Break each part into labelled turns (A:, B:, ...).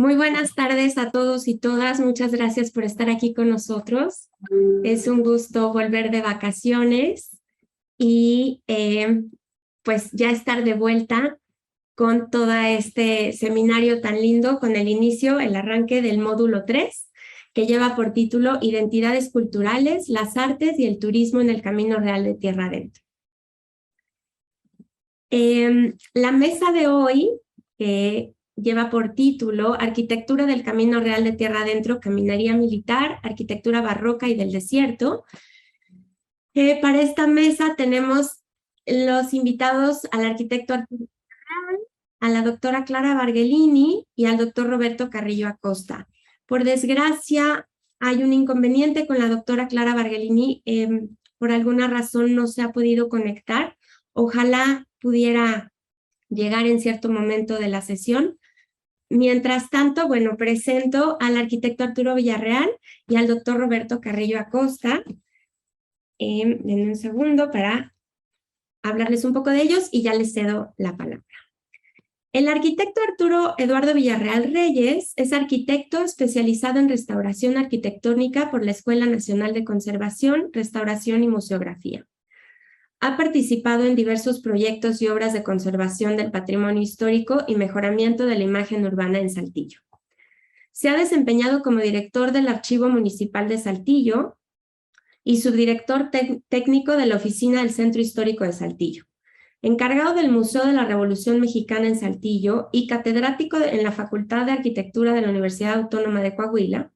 A: Muy buenas tardes a todos y todas. Muchas gracias por estar aquí con nosotros. Es un gusto volver de vacaciones y pues ya estar de vuelta con todo este seminario tan lindo, con el inicio, el arranque del módulo 3, que lleva por título Identidades culturales, las artes y el turismo en el Camino Real de Tierra Adentro. La mesa de hoy lleva por título Arquitectura del Camino Real de Tierra Adentro, Caminaría Militar, Arquitectura Barroca y del Desierto. Para esta mesa tenemos los invitados al arquitecto Arturo Vidal, a la doctora Clara Bargelini y al doctor Roberto Carrillo Acosta. Por desgracia, hay un inconveniente con la doctora Clara Bargelini. Por alguna razón no se ha podido conectar. Ojalá pudiera llegar en cierto momento de la sesión. Mientras tanto, bueno, presento al arquitecto Arturo Villarreal y al doctor Roberto Carrillo Acosta. Denme un segundo para hablarles un poco de ellos y ya les cedo la palabra. El arquitecto Arturo Eduardo Villarreal Reyes es arquitecto especializado en restauración arquitectónica por la Escuela Nacional de Conservación, Restauración y Museografía. Ha participado en diversos proyectos y obras de conservación del patrimonio histórico y mejoramiento de la imagen urbana en Saltillo. Se ha desempeñado como director del Archivo Municipal de Saltillo y subdirector técnico de la Oficina del Centro Histórico de Saltillo, encargado del Museo de la Revolución Mexicana en Saltillo y catedrático en la Facultad de Arquitectura de la Universidad Autónoma de Coahuila.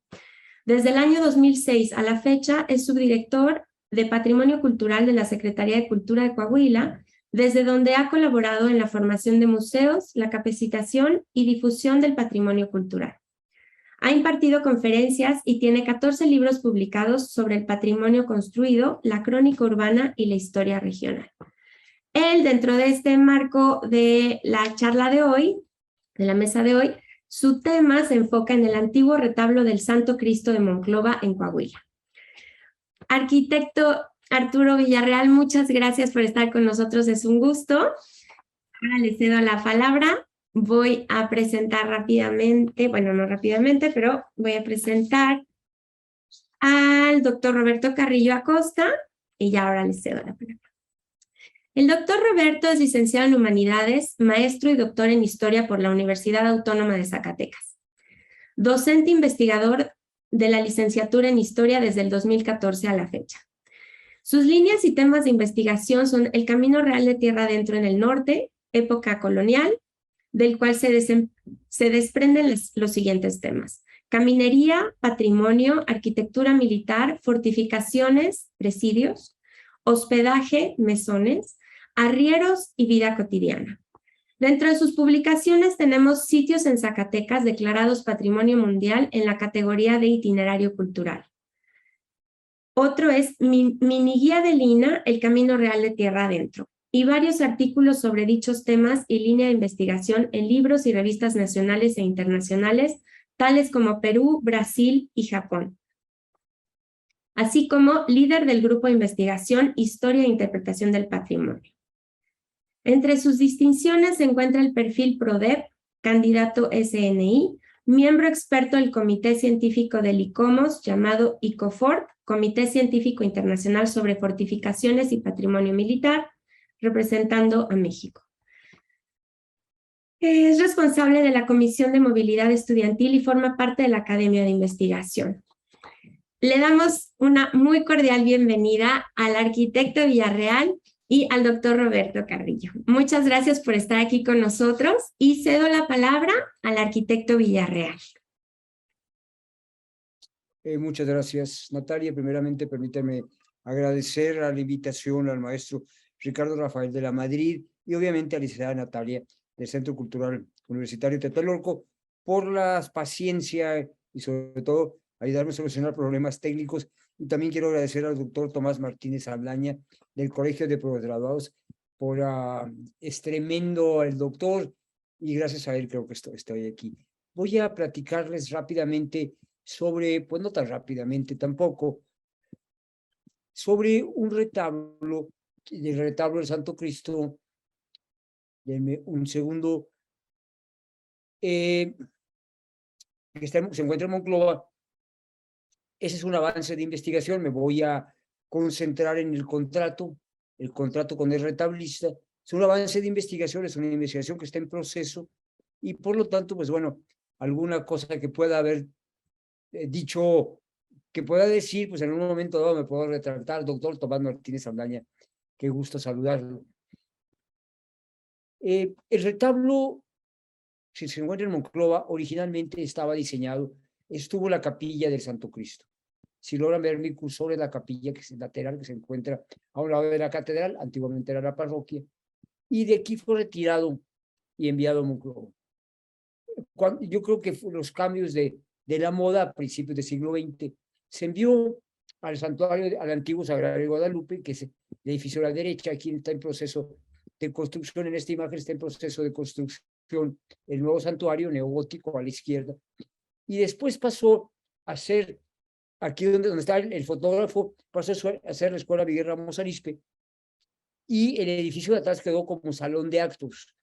A: Desde el año 2006 a la fecha es subdirector de Patrimonio Cultural de la Secretaría de Cultura de Coahuila, desde donde ha colaborado en la formación de museos, la capacitación y difusión del patrimonio cultural. Ha impartido conferencias y tiene 14 libros publicados sobre el patrimonio construido, la crónica urbana y la historia regional. Él, dentro de este marco de la charla de hoy, de la mesa de hoy, su tema se enfoca en el antiguo retablo del Santo Cristo de Monclova en Coahuila. Arquitecto Arturo Villarreal, muchas gracias por estar con nosotros, es un gusto. Ahora le cedo la palabra. Voy a presentar rápidamente, bueno, no rápidamente, pero voy a presentar al doctor Roberto Carrillo Acosta y ya ahora le cedo la palabra. El doctor Roberto es licenciado en Humanidades, maestro y doctor en Historia por la Universidad Autónoma de Zacatecas. Docente investigador de la licenciatura en Historia desde el 2014 a la fecha. Sus líneas y temas de investigación son el Camino Real de Tierra Adentro en el norte, época colonial, del cual se desprenden los siguientes temas: caminería, patrimonio, arquitectura militar, fortificaciones, presidios, hospedaje, mesones, arrieros y vida cotidiana. Dentro de sus publicaciones tenemos sitios en Zacatecas declarados Patrimonio Mundial en la categoría de itinerario cultural. Otro es Mini Guía de Lina, el Camino Real de Tierra Adentro, y varios artículos sobre dichos temas y línea de investigación en libros y revistas nacionales e internacionales, tales como Perú, Brasil y Japón. Así como líder del grupo de investigación Historia e Interpretación del Patrimonio. Entre sus distinciones se encuentra el perfil PRODEP, candidato SNI, miembro experto del Comité Científico del ICOMOS, llamado ICOFORT, Comité Científico Internacional sobre Fortificaciones y Patrimonio Militar, representando a México. Es responsable de la Comisión de Movilidad Estudiantil y forma parte de la Academia de Investigación. Le damos una muy cordial bienvenida al arquitecto Villarreal y al doctor Roberto Carrillo. Muchas gracias por estar aquí con nosotros y cedo la palabra al arquitecto Villarreal.
B: Muchas gracias, Natalia. Primeramente, permítame agradecer la invitación al maestro Ricardo Rafael de la Madrid y obviamente a la licenciada Natalia del Centro Cultural Universitario Tlatelolco por la paciencia y sobre todo ayudarme a solucionar problemas técnicos. Y también quiero agradecer al doctor Tomás Martínez Ablaña del Colegio de Postgraduados por es tremendo el doctor y gracias a él creo que estoy aquí. Voy a platicarles rápidamente sobre, pues no tan rápidamente tampoco, sobre un retablo, el retablo del Santo Cristo. Denme un segundo. que se encuentra en Monclova. Ese es un avance de investigación. Me voy a concentrar en el contrato con el retablista. Es un avance de investigación, es una investigación que está en proceso y por lo tanto, pues bueno, alguna cosa que pueda haber dicho, que pueda decir, pues en un momento dado me puedo retractar. Doctor Tomás Martínez Saldaña, qué gusto saludarlo. El retablo, si se encuentra en Monclova, originalmente estaba diseñado, estuvo la capilla del Santo Cristo. Si logran ver mi cursor, es la capilla que es lateral que se encuentra a un lado de la catedral, antiguamente era la parroquia, y de aquí fue retirado y enviado a Monclova. Yo creo que los cambios de la moda a principios del siglo XX, se envió al santuario, al antiguo Sagrario de Guadalupe, que es el edificio a la derecha. Aquí está en proceso de construcción, en esta imagen está en proceso de construcción el nuevo santuario neogótico a la izquierda, y después pasó a ser, aquí donde está el fotógrafo, pasó a ser la Escuela Miguel Ramos Arizpe, y el edificio de atrás quedó como salón de actos.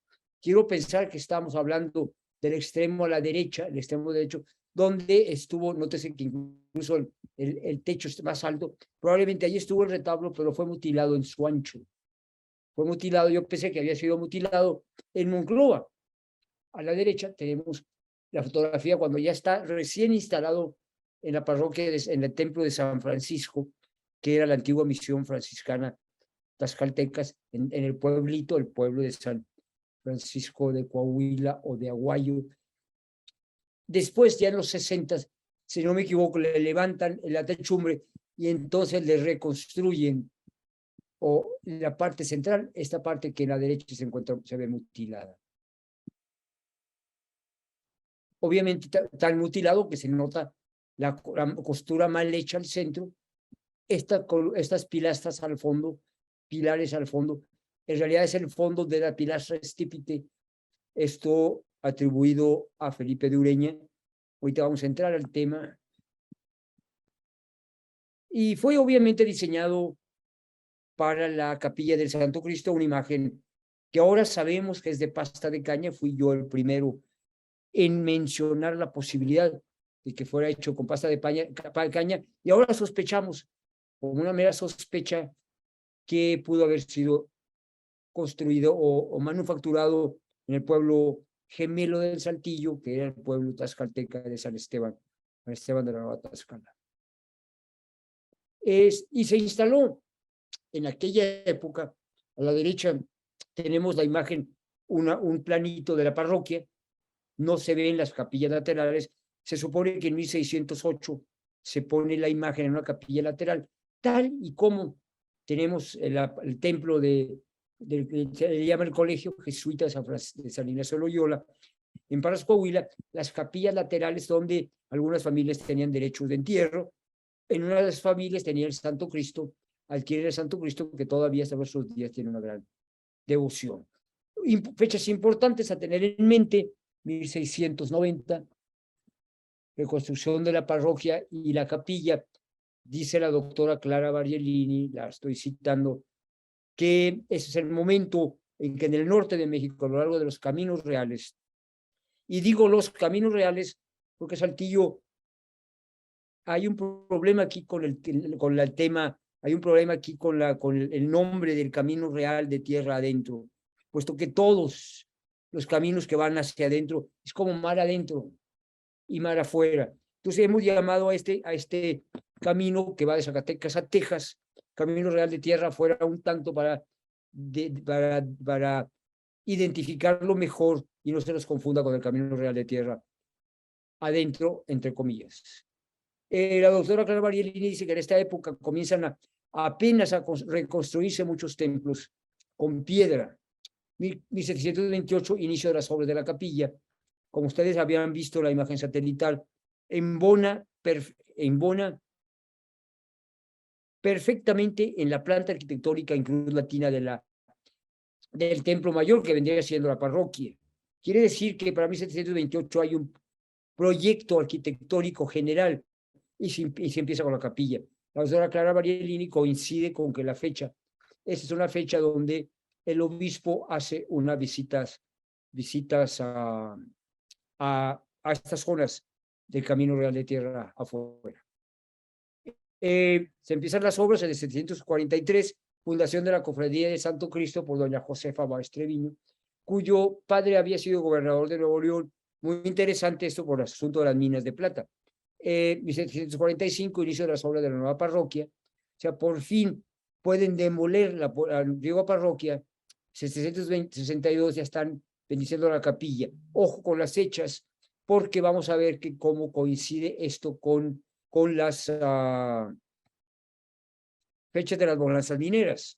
B: Quiero pensar que estamos hablando del extremo a la derecha, el extremo derecho, donde estuvo, nótese que incluso el techo es más alto, probablemente allí estuvo el retablo, pero fue mutilado en su ancho. Fue mutilado, yo pensé que había sido mutilado en Monclova. A la derecha tenemos la fotografía cuando ya está recién instalado en la parroquia, en el templo de San Francisco, que era la antigua misión franciscana tlaxcaltecas, en el pueblito, el pueblo de San Francisco de Coahuila o de Aguayo. Después, ya en los 60, si no me equivoco, le levantan la techumbre y entonces le reconstruyen, o la parte central, esta parte que en la derecha se ve mutilada. Obviamente tan mutilado que se nota la costura mal hecha al centro, estas pilastras al fondo, pilares al fondo, en realidad es el fondo de la pilastra estípite, esto atribuido a Felipe de Ureña. Ahorita vamos a entrar al tema. Y fue obviamente diseñado para la capilla del Santo Cristo, una imagen que ahora sabemos que es de pasta de caña. Fui yo el primero en mencionar la posibilidad de que fuera hecho con pasta de caña, y ahora sospechamos, como una mera sospecha, que pudo haber sido construido o manufacturado en el pueblo gemelo del Saltillo, que era el pueblo tlaxcalteca de San Esteban de la Nueva Tlaxcala. Y se instaló en aquella época. A la derecha tenemos la imagen, un planito de la parroquia, no se ven las capillas laterales. Se supone que en 1608 se pone la imagen en una capilla lateral, tal y como tenemos el templo se le llama el Colegio Jesuita de San Ignacio de Loyola, en Parras, Coahuila, las capillas laterales donde algunas familias tenían derechos de entierro. En una de las familias tenía el Santo Cristo, adquiere el Santo Cristo, que todavía hasta nuestros días tiene una gran devoción. Fechas importantes a tener en mente: 1690, reconstrucción de la parroquia y la capilla. Dice la doctora Clara Barriellini, la estoy citando, que ese es el momento en que en el norte de México, a lo largo de los caminos reales, y digo los caminos reales porque Saltillo, hay un problema aquí con el tema, hay un problema aquí con el nombre del camino real de tierra adentro, puesto que todos los caminos que van hacia adentro es como mar adentro y mar afuera. Entonces hemos llamado a este camino que va de Zacatecas a Texas, Camino Real de Tierra afuera, un tanto para identificarlo mejor y no se nos confunda con el Camino Real de Tierra adentro, entre comillas. La doctora Clara Barriellini dice que en esta época comienzan apenas a reconstruirse muchos templos con piedra. 1728, inicio de las obras de la capilla. Como ustedes habían visto la imagen satelital, embona perfectamente en la planta arquitectónica en cruz latina del templo mayor, que vendría siendo la parroquia. Quiere decir que para 1728 hay un proyecto arquitectónico general y se empieza con la capilla. La doctora Clara Barriellini coincide con que esa es una fecha donde el obispo hace unas visitas a estas zonas del Camino Real de Tierra Afuera. Se empiezan las obras en el 743, fundación de la Cofradía de Santo Cristo por doña Josefa Báez Treviño, cuyo padre había sido gobernador de Nuevo León. Muy interesante esto por el asunto de las minas de plata. 1745, inicio de las obras de la nueva parroquia. O sea, por fin pueden demoler la antigua parroquia. 762 ya están bendiciendo la capilla. Ojo con las fechas, porque vamos a ver que cómo coincide esto con las fechas de las bonanzas mineras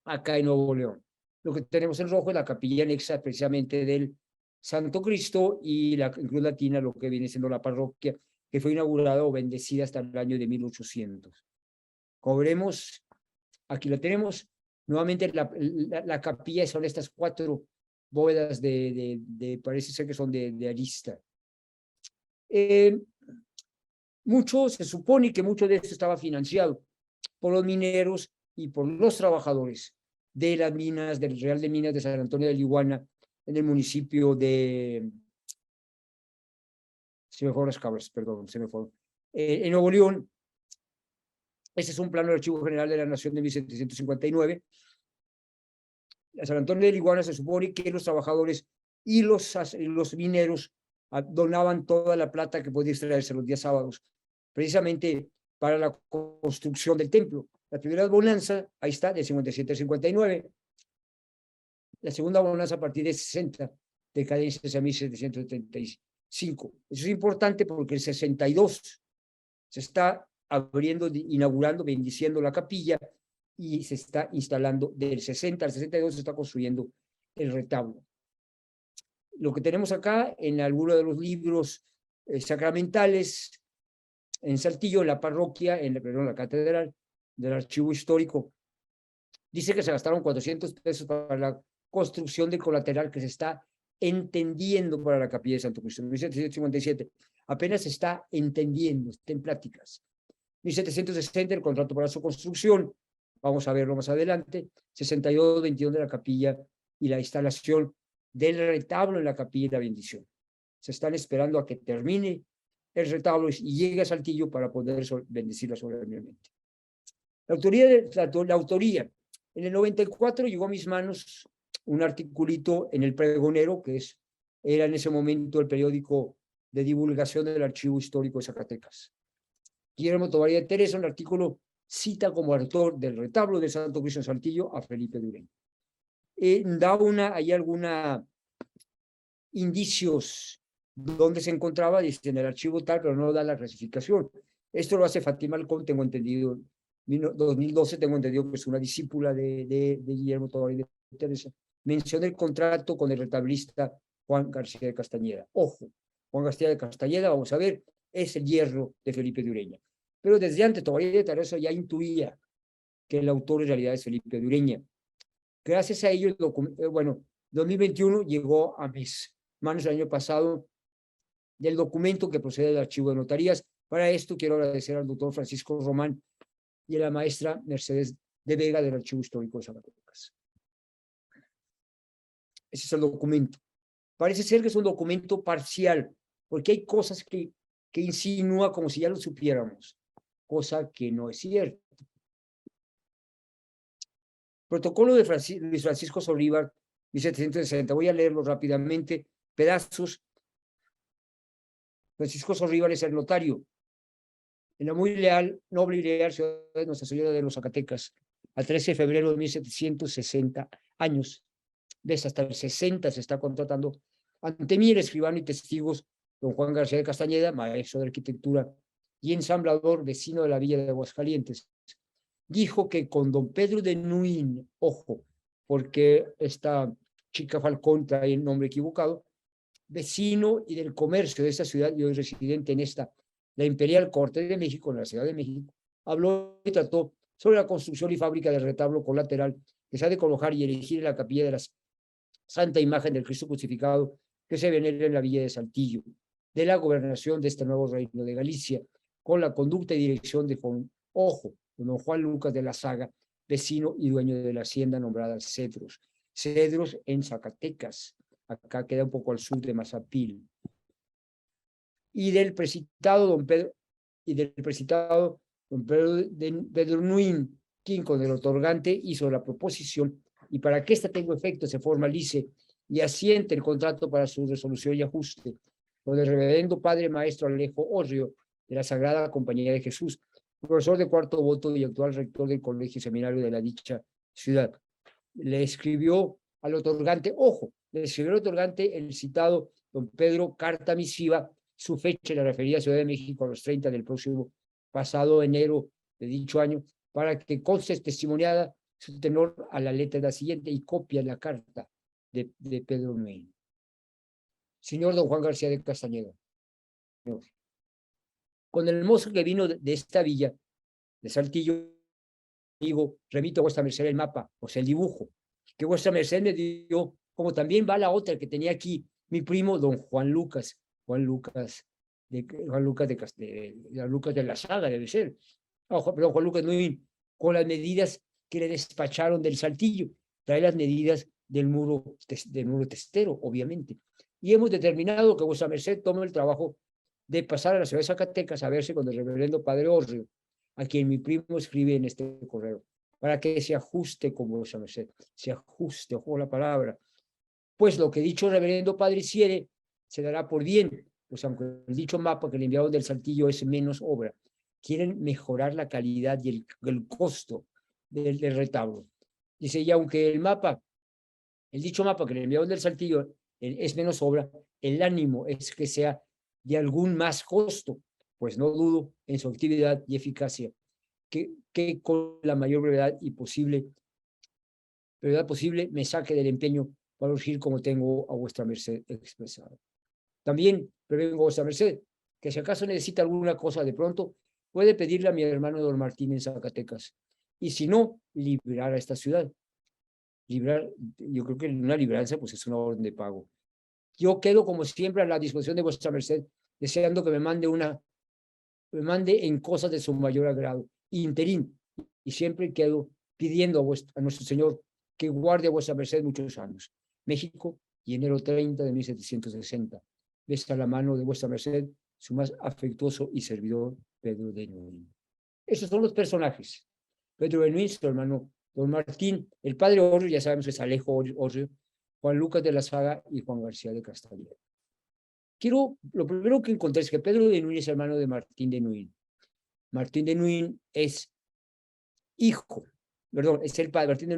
B: acá en Nuevo León. Lo que tenemos en rojo es la capilla anexa precisamente del Santo Cristo y la Cruz Latina, lo que viene siendo la parroquia, que fue inaugurada o bendecida hasta el año de 1800. Como veremos, aquí la tenemos. Nuevamente la capilla son estas 4 bóvedas parece ser que son de arista. Se supone que mucho de esto estaba financiado por los mineros y por los trabajadores de las minas, del Real de Minas de San Antonio de Liguana, en el municipio de... Se me fueron las cabras, perdón, se me fueron. En Nuevo León, este es un plano del Archivo General de la Nación de 1759. En San Antonio de Liguana se supone que los trabajadores y los mineros donaban toda la plata que podía extraerse los días sábados, precisamente para la construcción del templo. La primera bonanza, ahí está, de 57 a 59. La segunda bonanza a partir de 60, decadencia hacia 1775. Eso es importante porque el 62 se está abriendo, inaugurando, bendiciendo la capilla y se está instalando del 60 al 62 se está construyendo el retablo. Lo que tenemos acá en alguno de los libros sacramentales, en Saltillo, en la parroquia, perdón, la catedral del archivo histórico, dice que se gastaron 400 pesos para la construcción del colateral que se está entendiendo para la capilla de Santo Cristo. 1757, apenas se está entendiendo, está en pláticas. 1760, el contrato para su construcción, vamos a verlo más adelante. 62, 21 de la capilla y la instalación del retablo en la capilla y la bendición. Se están esperando a que termine el retablo y llegue a Saltillo para poder bendecirla solemnemente. La autoría. En el 94 llegó a mis manos un articulito en El Pregonero, que era en ese momento el periódico de divulgación del Archivo Histórico de Zacatecas. Guillermo Tovaría de Teresa, un artículo, cita como autor del retablo de Santo Cristo en Saltillo a Felipe de Ureña. Hay algunos indicios donde se encontraba, dice en el archivo tal, pero no da la clasificación. Esto lo hace Fátima Alcón, tengo entendido, 2012 tengo entendido que es una discípula de Guillermo Tovaría de Teresa. Menciona el contrato con el retablista Juan García de Castañeda. Ojo, Juan García de Castañeda, vamos a ver, es el yerno de Felipe de Ureña. Pero desde antes Tovaría de Teresa ya intuía que el autor en realidad es Felipe de Ureña. Gracias a ello, 2021 llegó a mis manos el año pasado del documento que procede del archivo de notarías. Para esto quiero agradecer al doctor Francisco Román y a la maestra Mercedes de Vega del Archivo Histórico de Zacatecas. Ese es el documento. Parece ser que es un documento parcial, porque hay cosas que insinúa como si ya lo supiéramos, cosa que no es cierto. Protocolo de Luis Francisco Solívar, 1760. Voy a leerlo rápidamente, pedazos. Francisco Solívar es el notario en la muy leal, noble y leal ciudad de Nuestra Señora de los Zacatecas, al 13 de febrero de 1760 años. Desde hasta el 60 se está contratando ante mí el escribano y testigos don Juan García de Castañeda, maestro de arquitectura y ensamblador, vecino de la villa de Aguascalientes. Dijo que con don Pedro de Nuín, ojo, porque esta chica Falcón trae el nombre equivocado, vecino y del comercio de esta ciudad y hoy residente en la Imperial Corte de México, en la Ciudad de México, habló y trató sobre la construcción y fábrica del retablo colateral que se ha de colocar y erigir en la capilla de la Santa Imagen del Cristo Crucificado que se venera en la villa de Saltillo, de la gobernación de este nuevo reino de Galicia, con la conducta y dirección de don Juan Lucas de la Saga, vecino y dueño de la hacienda nombrada Cedros. Cedros en Zacatecas, acá queda un poco al sur de Mazapil. y del precitado don Pedro Pedro Nuín, quien con el otorgante hizo la proposición, y para que ésta tenga efecto se formalice y asiente el contrato para su resolución y ajuste, con el reverendo padre maestro Alejo Orrio, de la Sagrada Compañía de Jesús, profesor de cuarto voto y actual rector del Colegio Seminario de la dicha ciudad. Le escribió al otorgante, le escribió al otorgante el citado don Pedro carta misiva, su fecha en la referida Ciudad de México a los 30 del próximo pasado enero de dicho año, para que conste testimoniada su tenor a la letra de la siguiente y copia la carta de Pedro Nuín. Señor don Juan García de Castañeda, con el mozo que vino de esta villa, de Saltillo, digo, remito a vuestra merced el mapa, o sea, el dibujo, que vuestra merced me dio, como también va la otra que tenía aquí, mi primo don Juan Lucas de la Saga, debe ser, perdón, Juan Lucas Nuín, con las medidas que le despacharon del Saltillo, trae las medidas del muro testero, obviamente, y hemos determinado que vuestra merced tome el trabajo de pasar a la ciudad de Zacatecas a verse con el reverendo padre Orrio, a quien mi primo escribe en este correo, para que se ajuste con vuestra merced, se ajuste, ojo la palabra, pues lo que dicho reverendo padre hiciere, se dará por bien, pues aunque el dicho mapa que le enviaron del Saltillo es menos obra, quieren mejorar la calidad y el costo del retablo. Dice, y aunque el dicho mapa que le enviaron del Saltillo es menos obra, el ánimo es que sea de algún más costo, pues no dudo en su actividad y eficacia, que con la mayor brevedad posible me saque del empeño para urgir como tengo a vuestra merced expresado. También prevengo a vuestra merced que si acaso necesita alguna cosa de pronto, puede pedirle a mi hermano don Martín en Zacatecas, y si no, librar a esta ciudad. Librar, yo creo que una libranza pues es una orden de pago. Yo quedo como siempre a la disposición de vuestra merced, deseando que me mande en cosas de su mayor agrado, interín, y siempre quedo pidiendo a nuestro Señor que guarde a vuestra merced muchos años. México, y enero 30 de 1760. Besa la mano de vuestra merced, su más afectuoso y servidor, Pedro de Nuín. Esos son los personajes. Pedro de Nuín, su hermano don Martín, el padre Orrio, ya sabemos que es Alejo Orrio, Juan Lucas de la Saga y Juan García de Castañeda. Lo primero que encontré es que Pedro de Nuín es hermano de Martín de Nuín. Martín de Nuín es Martín de Nuín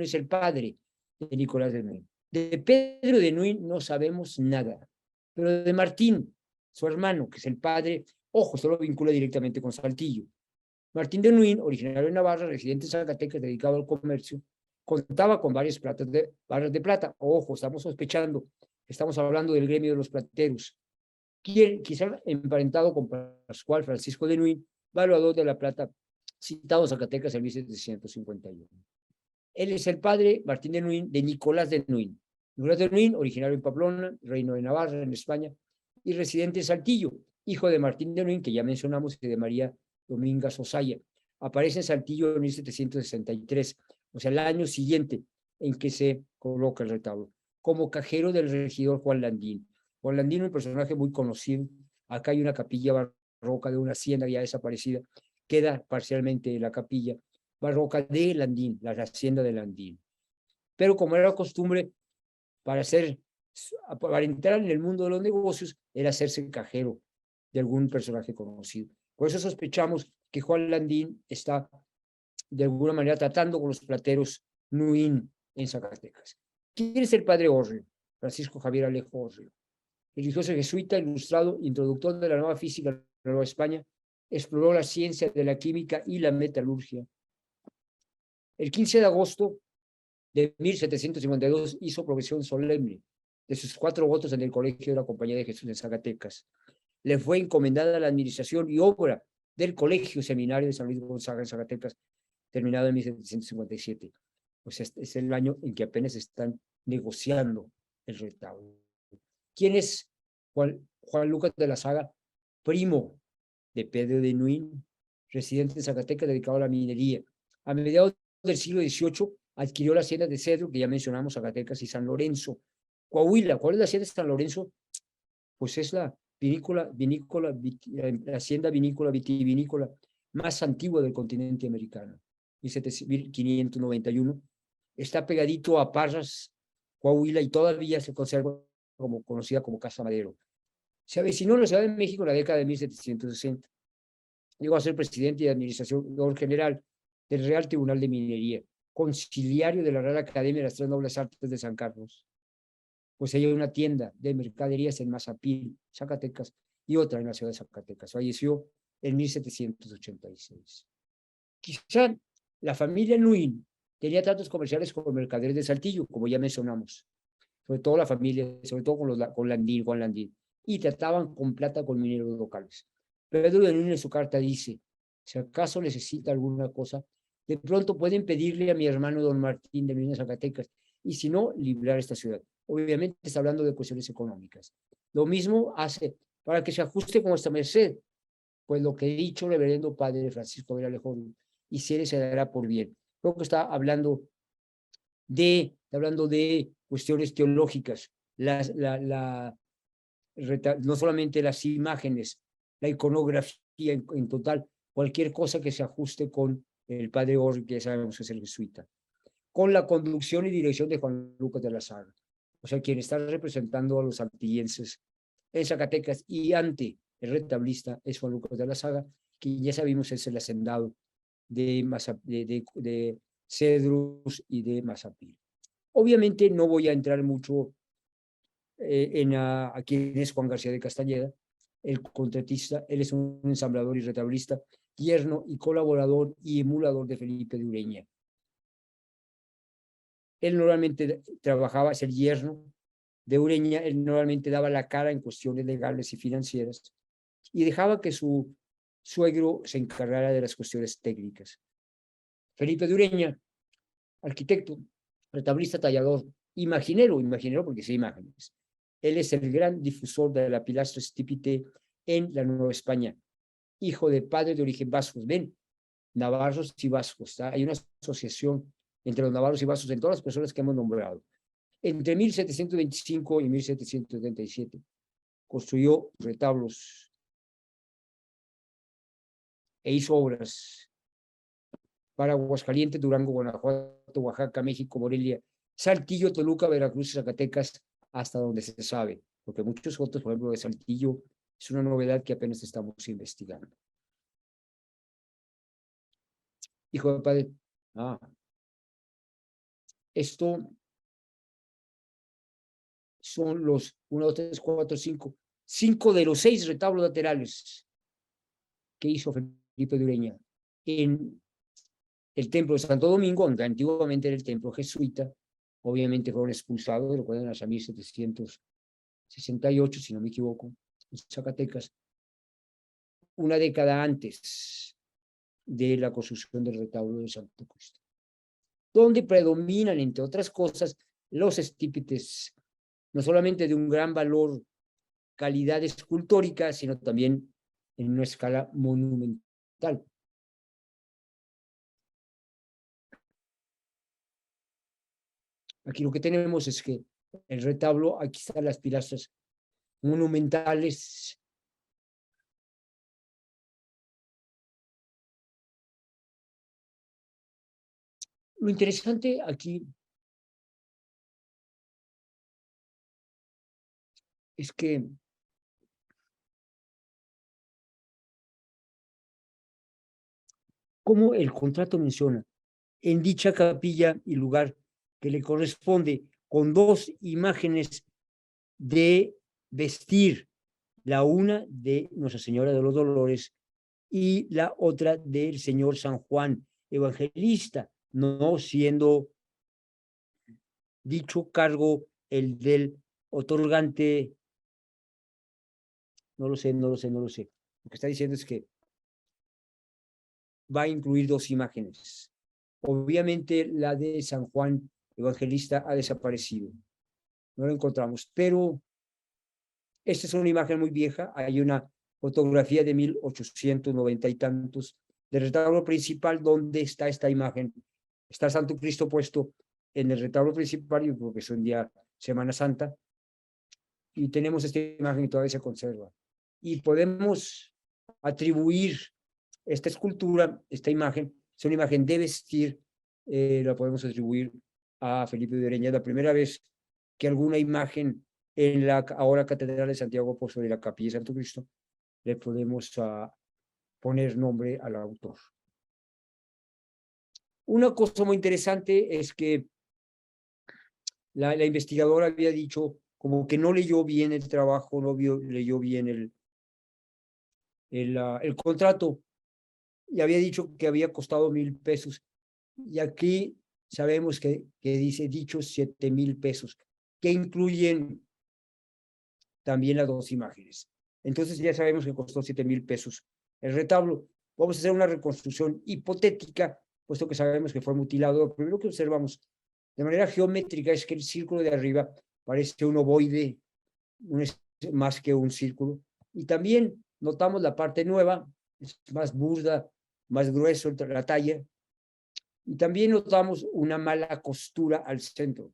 B: es el padre de Nicolás de Nuín. De Pedro de Nuín no sabemos nada, pero de Martín, su hermano, que es el padre, esto lo vincula directamente con Saltillo. Martín de Nuín, originario de Navarra, residente en Zacatecas, dedicado al comercio, contaba con varias barras de plata. Estamos sospechando, estamos hablando del gremio de los plateros, quizá emparentado con Pascual Francisco de Nuín, valuador de la plata, citado Zacatecas en 1751. Él es el padre, Martín de Nuín, de Nicolás de Nuín. Nicolás de Nuín, originario en Pamplona, Reino de Navarra, en España, y residente en Saltillo, hijo de Martín de Nuín, que ya mencionamos, y de María Domingas Osaya. Aparece en Saltillo en 1763, o sea, el año siguiente en que se coloca el retablo, como cajero del regidor Juan Landín. Juan Landín, un personaje muy conocido. Acá hay una capilla barroca de una hacienda ya desaparecida, queda parcialmente la capilla barroca de Landín, la hacienda de Landín. Pero como era costumbre, para entrar en el mundo de los negocios, era hacerse cajero de algún personaje conocido. Por eso sospechamos que Juan Landín está de alguna manera tratando con los plateros Nuín en Zacatecas. ¿Quién es el padre Orrio? Francisco Javier Alejo Orrio. Religioso jesuita, ilustrado, introductor de la nueva física de la Nueva España, exploró la ciencia de la química y la metalurgia. El 15 de agosto de 1752 hizo profesión solemne de sus 4 votos en el Colegio de la Compañía de Jesús en Zacatecas. Le fue encomendada la administración y obra del Colegio Seminario de San Luis Gonzaga en Zacatecas, terminado en 1757. Pues es el año en que apenas están negociando el retablo. ¿Quién es Juan Lucas de la Saga? Primo de Pedro de Nuín, residente en Zacatecas, dedicado a la minería. A mediados del siglo XVIII adquirió las haciendas de Cedro, que ya mencionamos, Zacatecas y San Lorenzo. Coahuila, ¿cuál es la hacienda de San Lorenzo? Pues es la la hacienda vinícola vitivinícola más antigua del continente americano, 1591. Está pegadito a Parras, Coahuila, y todavía se conserva como conocida como Casa Madero. Se avecinó en la Ciudad de México en la década de 1760. Llegó a ser presidente y administrador general del Real Tribunal de Minería, conciliario de la Real Academia de las Tres Nobles Artes de San Carlos. Poseía una tienda de mercaderías en Mazapil, Zacatecas, y otra en la ciudad de Zacatecas. Falleció en 1786. Quizá la familia Nuin tenía tratos comerciales con mercaderes de Saltillo, como ya mencionamos, sobre todo la familia, sobre todo con Landín, Juan Landín, y trataban con plata con mineros locales. Pedro de Nuin en su carta dice: si acaso necesita alguna cosa, de pronto pueden pedirle a mi hermano don Martín de Minas Zacatecas, y si no, librar esta ciudad. Obviamente está hablando de cuestiones económicas. Lo mismo hace para que se ajuste con vuestra merced, pues lo que he dicho, reverendo padre Francisco Veralejón, y si se dará por bien. Creo que está hablando de cuestiones teológicas, no solamente las imágenes, la iconografía en total, cualquier cosa que se ajuste con el padre Orri, que ya sabemos que es el jesuita, con la conducción y dirección de Juan Lucas de la Saga, o sea, quien está representando a los saltillenses en Zacatecas, y ante el retablista es Juan Lucas de la Saga, que ya sabemos es el hacendado de Cedrus y de Mazapil. Obviamente no voy a entrar mucho a quién es Juan García de Castañeda, el contratista. Él es un ensamblador y retablista, yerno y colaborador y emulador de Felipe de Ureña. Él normalmente trabajaba, es el yerno de Ureña, él normalmente daba la cara en cuestiones legales y financieras y dejaba que su suegro se encargara de las cuestiones técnicas. Felipe de Ureña, arquitecto, retablista, tallador, imaginero porque sí, imágenes. Él es el gran difusor de la pilastra estípite en la Nueva España, hijo de padre de origen vascos. Ven, navarros y vascos, ¿tá? Hay una asociación entre los navarros y vascos en todas las personas que hemos nombrado. Entre 1725 y 1777 construyó retablos e hizo obras para Aguascalientes, Durango, Guanajuato, Oaxaca, México, Morelia, Saltillo, Toluca, Veracruz, Zacatecas, hasta donde se sabe, porque muchos otros, por ejemplo, de Saltillo, es una novedad que apenas estamos investigando. Hijo de padre, esto son los 1, 2, 3, 4, 5 de los 6 retablos laterales que hizo Felipe de Ureña en el templo de Santo Domingo, aunque antiguamente era el templo jesuita. Obviamente fueron expulsados, recuerden, hasta 1768, si no me equivoco, en Zacatecas, una década antes de la construcción del retablo de Santo Cristo, donde predominan, entre otras cosas, los estípites, no solamente de un gran valor, calidad escultórica, sino también en una escala monumental. Aquí lo que tenemos es que el retablo, aquí están las pilastras monumentales. Lo interesante aquí es que como el contrato menciona, en dicha capilla y lugar que le corresponde, con 2 imágenes de vestir, la una de Nuestra Señora de los Dolores y la otra del Señor San Juan Evangelista, no siendo dicho cargo el del otorgante. No lo sé. Lo que está diciendo es que va a incluir 2 imágenes. Obviamente la de San Juan Evangelista ha desaparecido, no la encontramos, pero esta es una imagen muy vieja. Hay una fotografía de 1890 y tantos del retablo principal donde está esta imagen. Está Santo Cristo puesto en el retablo principal, yo creo que es un día Semana Santa, y tenemos esta imagen y todavía se conserva. y podemos atribuir esta escultura, esta imagen, es una imagen de vestir, la podemos atribuir a Felipe de Ureña. Es la primera vez que alguna imagen en la ahora Catedral de Santiago Apóstol de la Capilla de Santo Cristo le podemos poner nombre al autor. Una cosa muy interesante es que la investigadora había dicho como que no leyó bien el trabajo, no leyó bien el contrato, y había dicho que había costado 1,000 pesos. Y aquí sabemos que dice dichos 7,000 pesos, que incluyen también las 2 imágenes. Entonces ya sabemos que costó 7,000 pesos el retablo. Vamos a hacer una reconstrucción hipotética, puesto que sabemos que fue mutilado. Lo primero que observamos de manera geométrica es que el círculo de arriba parece un ovoide, más que un círculo. Y también notamos la parte nueva, es más burda, más grueso la talla. Y también notamos una mala costura al centro,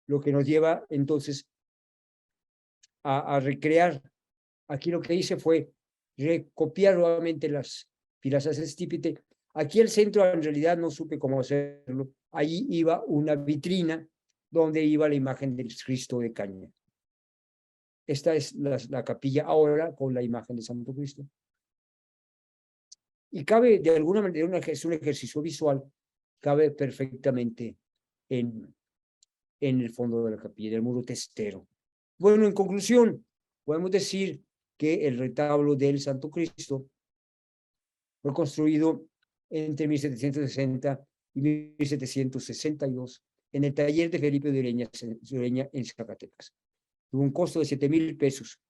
B: lo que nos lleva entonces a recrear. Aquí lo que hice fue recopiar nuevamente las pilastras estípite. Aquí el centro en realidad no supe cómo hacerlo. Ahí iba una vitrina donde iba la imagen del Cristo de caña. Esta es la capilla ahora con la imagen de Santo Cristo. Y cabe de alguna manera, es un ejercicio visual, cabe perfectamente en el fondo de la capilla, del muro testero. Bueno, en conclusión, podemos decir que el retablo del Santo Cristo fue construido entre 1760 y 1762 en el taller de Felipe de Ureña en Zacatecas. Tuvo un costo de 7,000 pesos.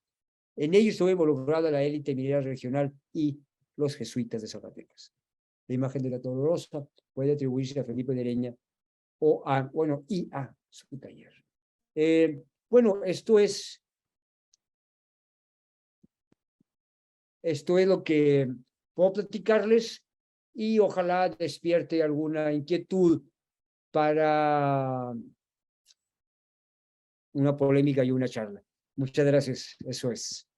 B: En ello estuvo involucrada la élite minera regional y los jesuitas de Zacatecas. La imagen de la Dolorosa puede atribuirse a Felipe de Ureña y a su taller. Bueno, esto es lo que puedo platicarles y ojalá despierte alguna inquietud para una polémica y una charla. Muchas gracias, eso es.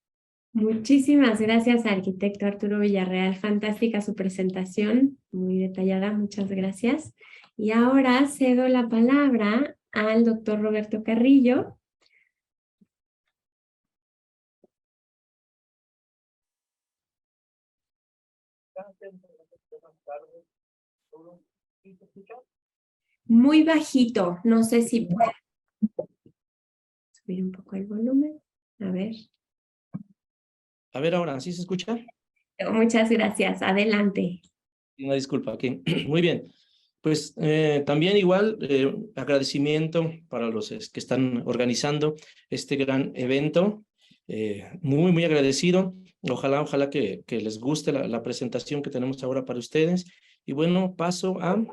A: Muchísimas gracias, arquitecto Arturo Villarreal. Fantástica su presentación, muy detallada, muchas gracias. Y ahora cedo la palabra al doctor Roberto Carrillo. Muy bajito, no sé si puedo subir un poco el volumen. A ver.
C: A ver ahora, ¿sí se escucha?
A: Muchas gracias, adelante.
C: Una disculpa, aquí. Muy bien. Pues también igual agradecimiento para los que están organizando este gran evento. Muy agradecido. Ojalá que les guste la presentación que tenemos ahora para ustedes. Y bueno, paso a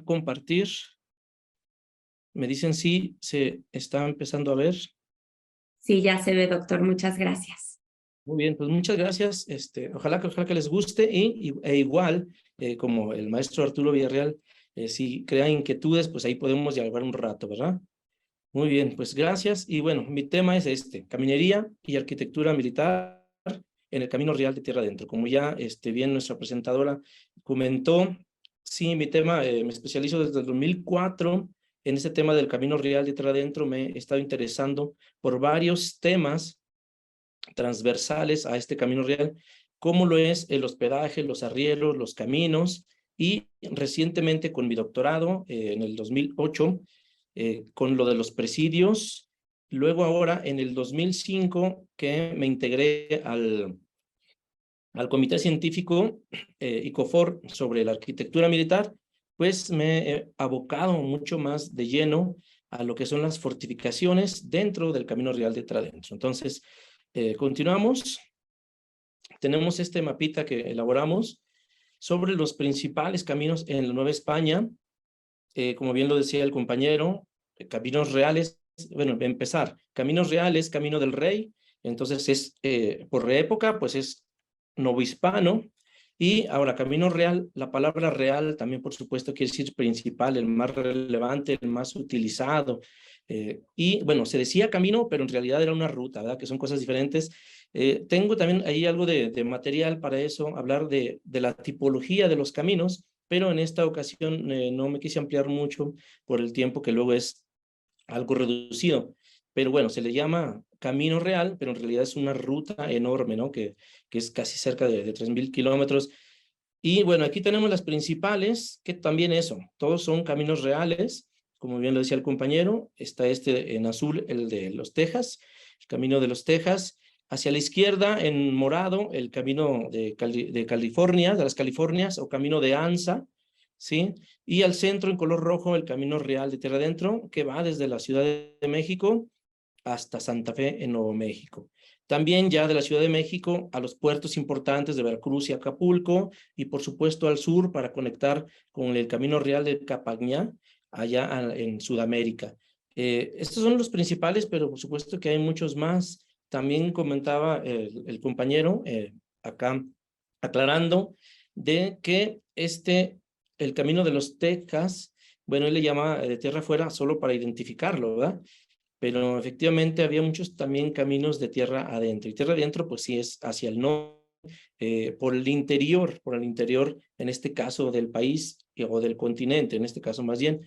C: compartir. Me dicen si se está empezando a ver.
A: Sí, ya se ve, doctor. Muchas gracias.
C: Muy bien, pues muchas gracias. Ojalá que les guste e igual, como el maestro Arturo Villarreal, si crean inquietudes, pues ahí podemos dialogar un rato, ¿verdad? Muy bien, pues gracias. Y bueno, mi tema es caminería y arquitectura militar en el Camino Real de Tierra Adentro. Como ya bien nuestra presentadora comentó, sí, mi tema, me especializo desde el 2004 en este tema del Camino Real de Tierra Adentro. Me he estado interesando por varios temas transversales a este camino real, como lo es el hospedaje, los arrieros, los caminos, y recientemente con mi doctorado, en el 2008, con lo de los presidios, luego ahora en el 2005 que me integré al comité científico ICOFOR sobre la arquitectura militar, pues me he abocado mucho más de lleno a lo que son las fortificaciones dentro del Camino Real de Tierra Adentro. Entonces, continuamos. Tenemos este mapita que elaboramos sobre los principales caminos en la Nueva España. Como bien lo decía el compañero, caminos reales, bueno, empezar, caminos reales, Camino del Rey, entonces es, por época, pues es novohispano, Y ahora, camino real, la palabra real también, por supuesto, quiere decir principal, el más relevante, el más utilizado. Y bueno, se decía camino, pero en realidad era una ruta, ¿verdad? Que son cosas diferentes. Tengo también ahí algo de material para eso, hablar de la tipología de los caminos, pero en esta ocasión no me quise ampliar mucho por el tiempo que luego es algo reducido. Pero bueno, se le llama camino real, pero en realidad es una ruta enorme, ¿no? Que es casi cerca de 3.000 kilómetros. Y bueno, aquí tenemos las principales, que también eso, todos son caminos reales, como bien lo decía el compañero. Está este en azul, el de Los Tejas, el camino de Los Tejas. Hacia la izquierda, en morado, el camino de California, de las Californias, o camino de Anza, ¿sí? Y al centro, en color rojo, el camino real de Tierra Adentro, que va desde la Ciudad de México hasta Santa Fe, en Nuevo México. También ya de la Ciudad de México a los puertos importantes de Veracruz y Acapulco, y por supuesto al sur para conectar con el camino real de Capañá, allá en Sudamérica. Estos son los principales, pero por supuesto que hay muchos más. También comentaba el compañero acá aclarando de que el camino de los Tecas, bueno, él le llama de tierra afuera solo para identificarlo, ¿verdad? Pero efectivamente había muchos también caminos de tierra adentro. Y tierra adentro, pues sí, es hacia el norte, por el interior, en este caso del país o del continente, en este caso más bien.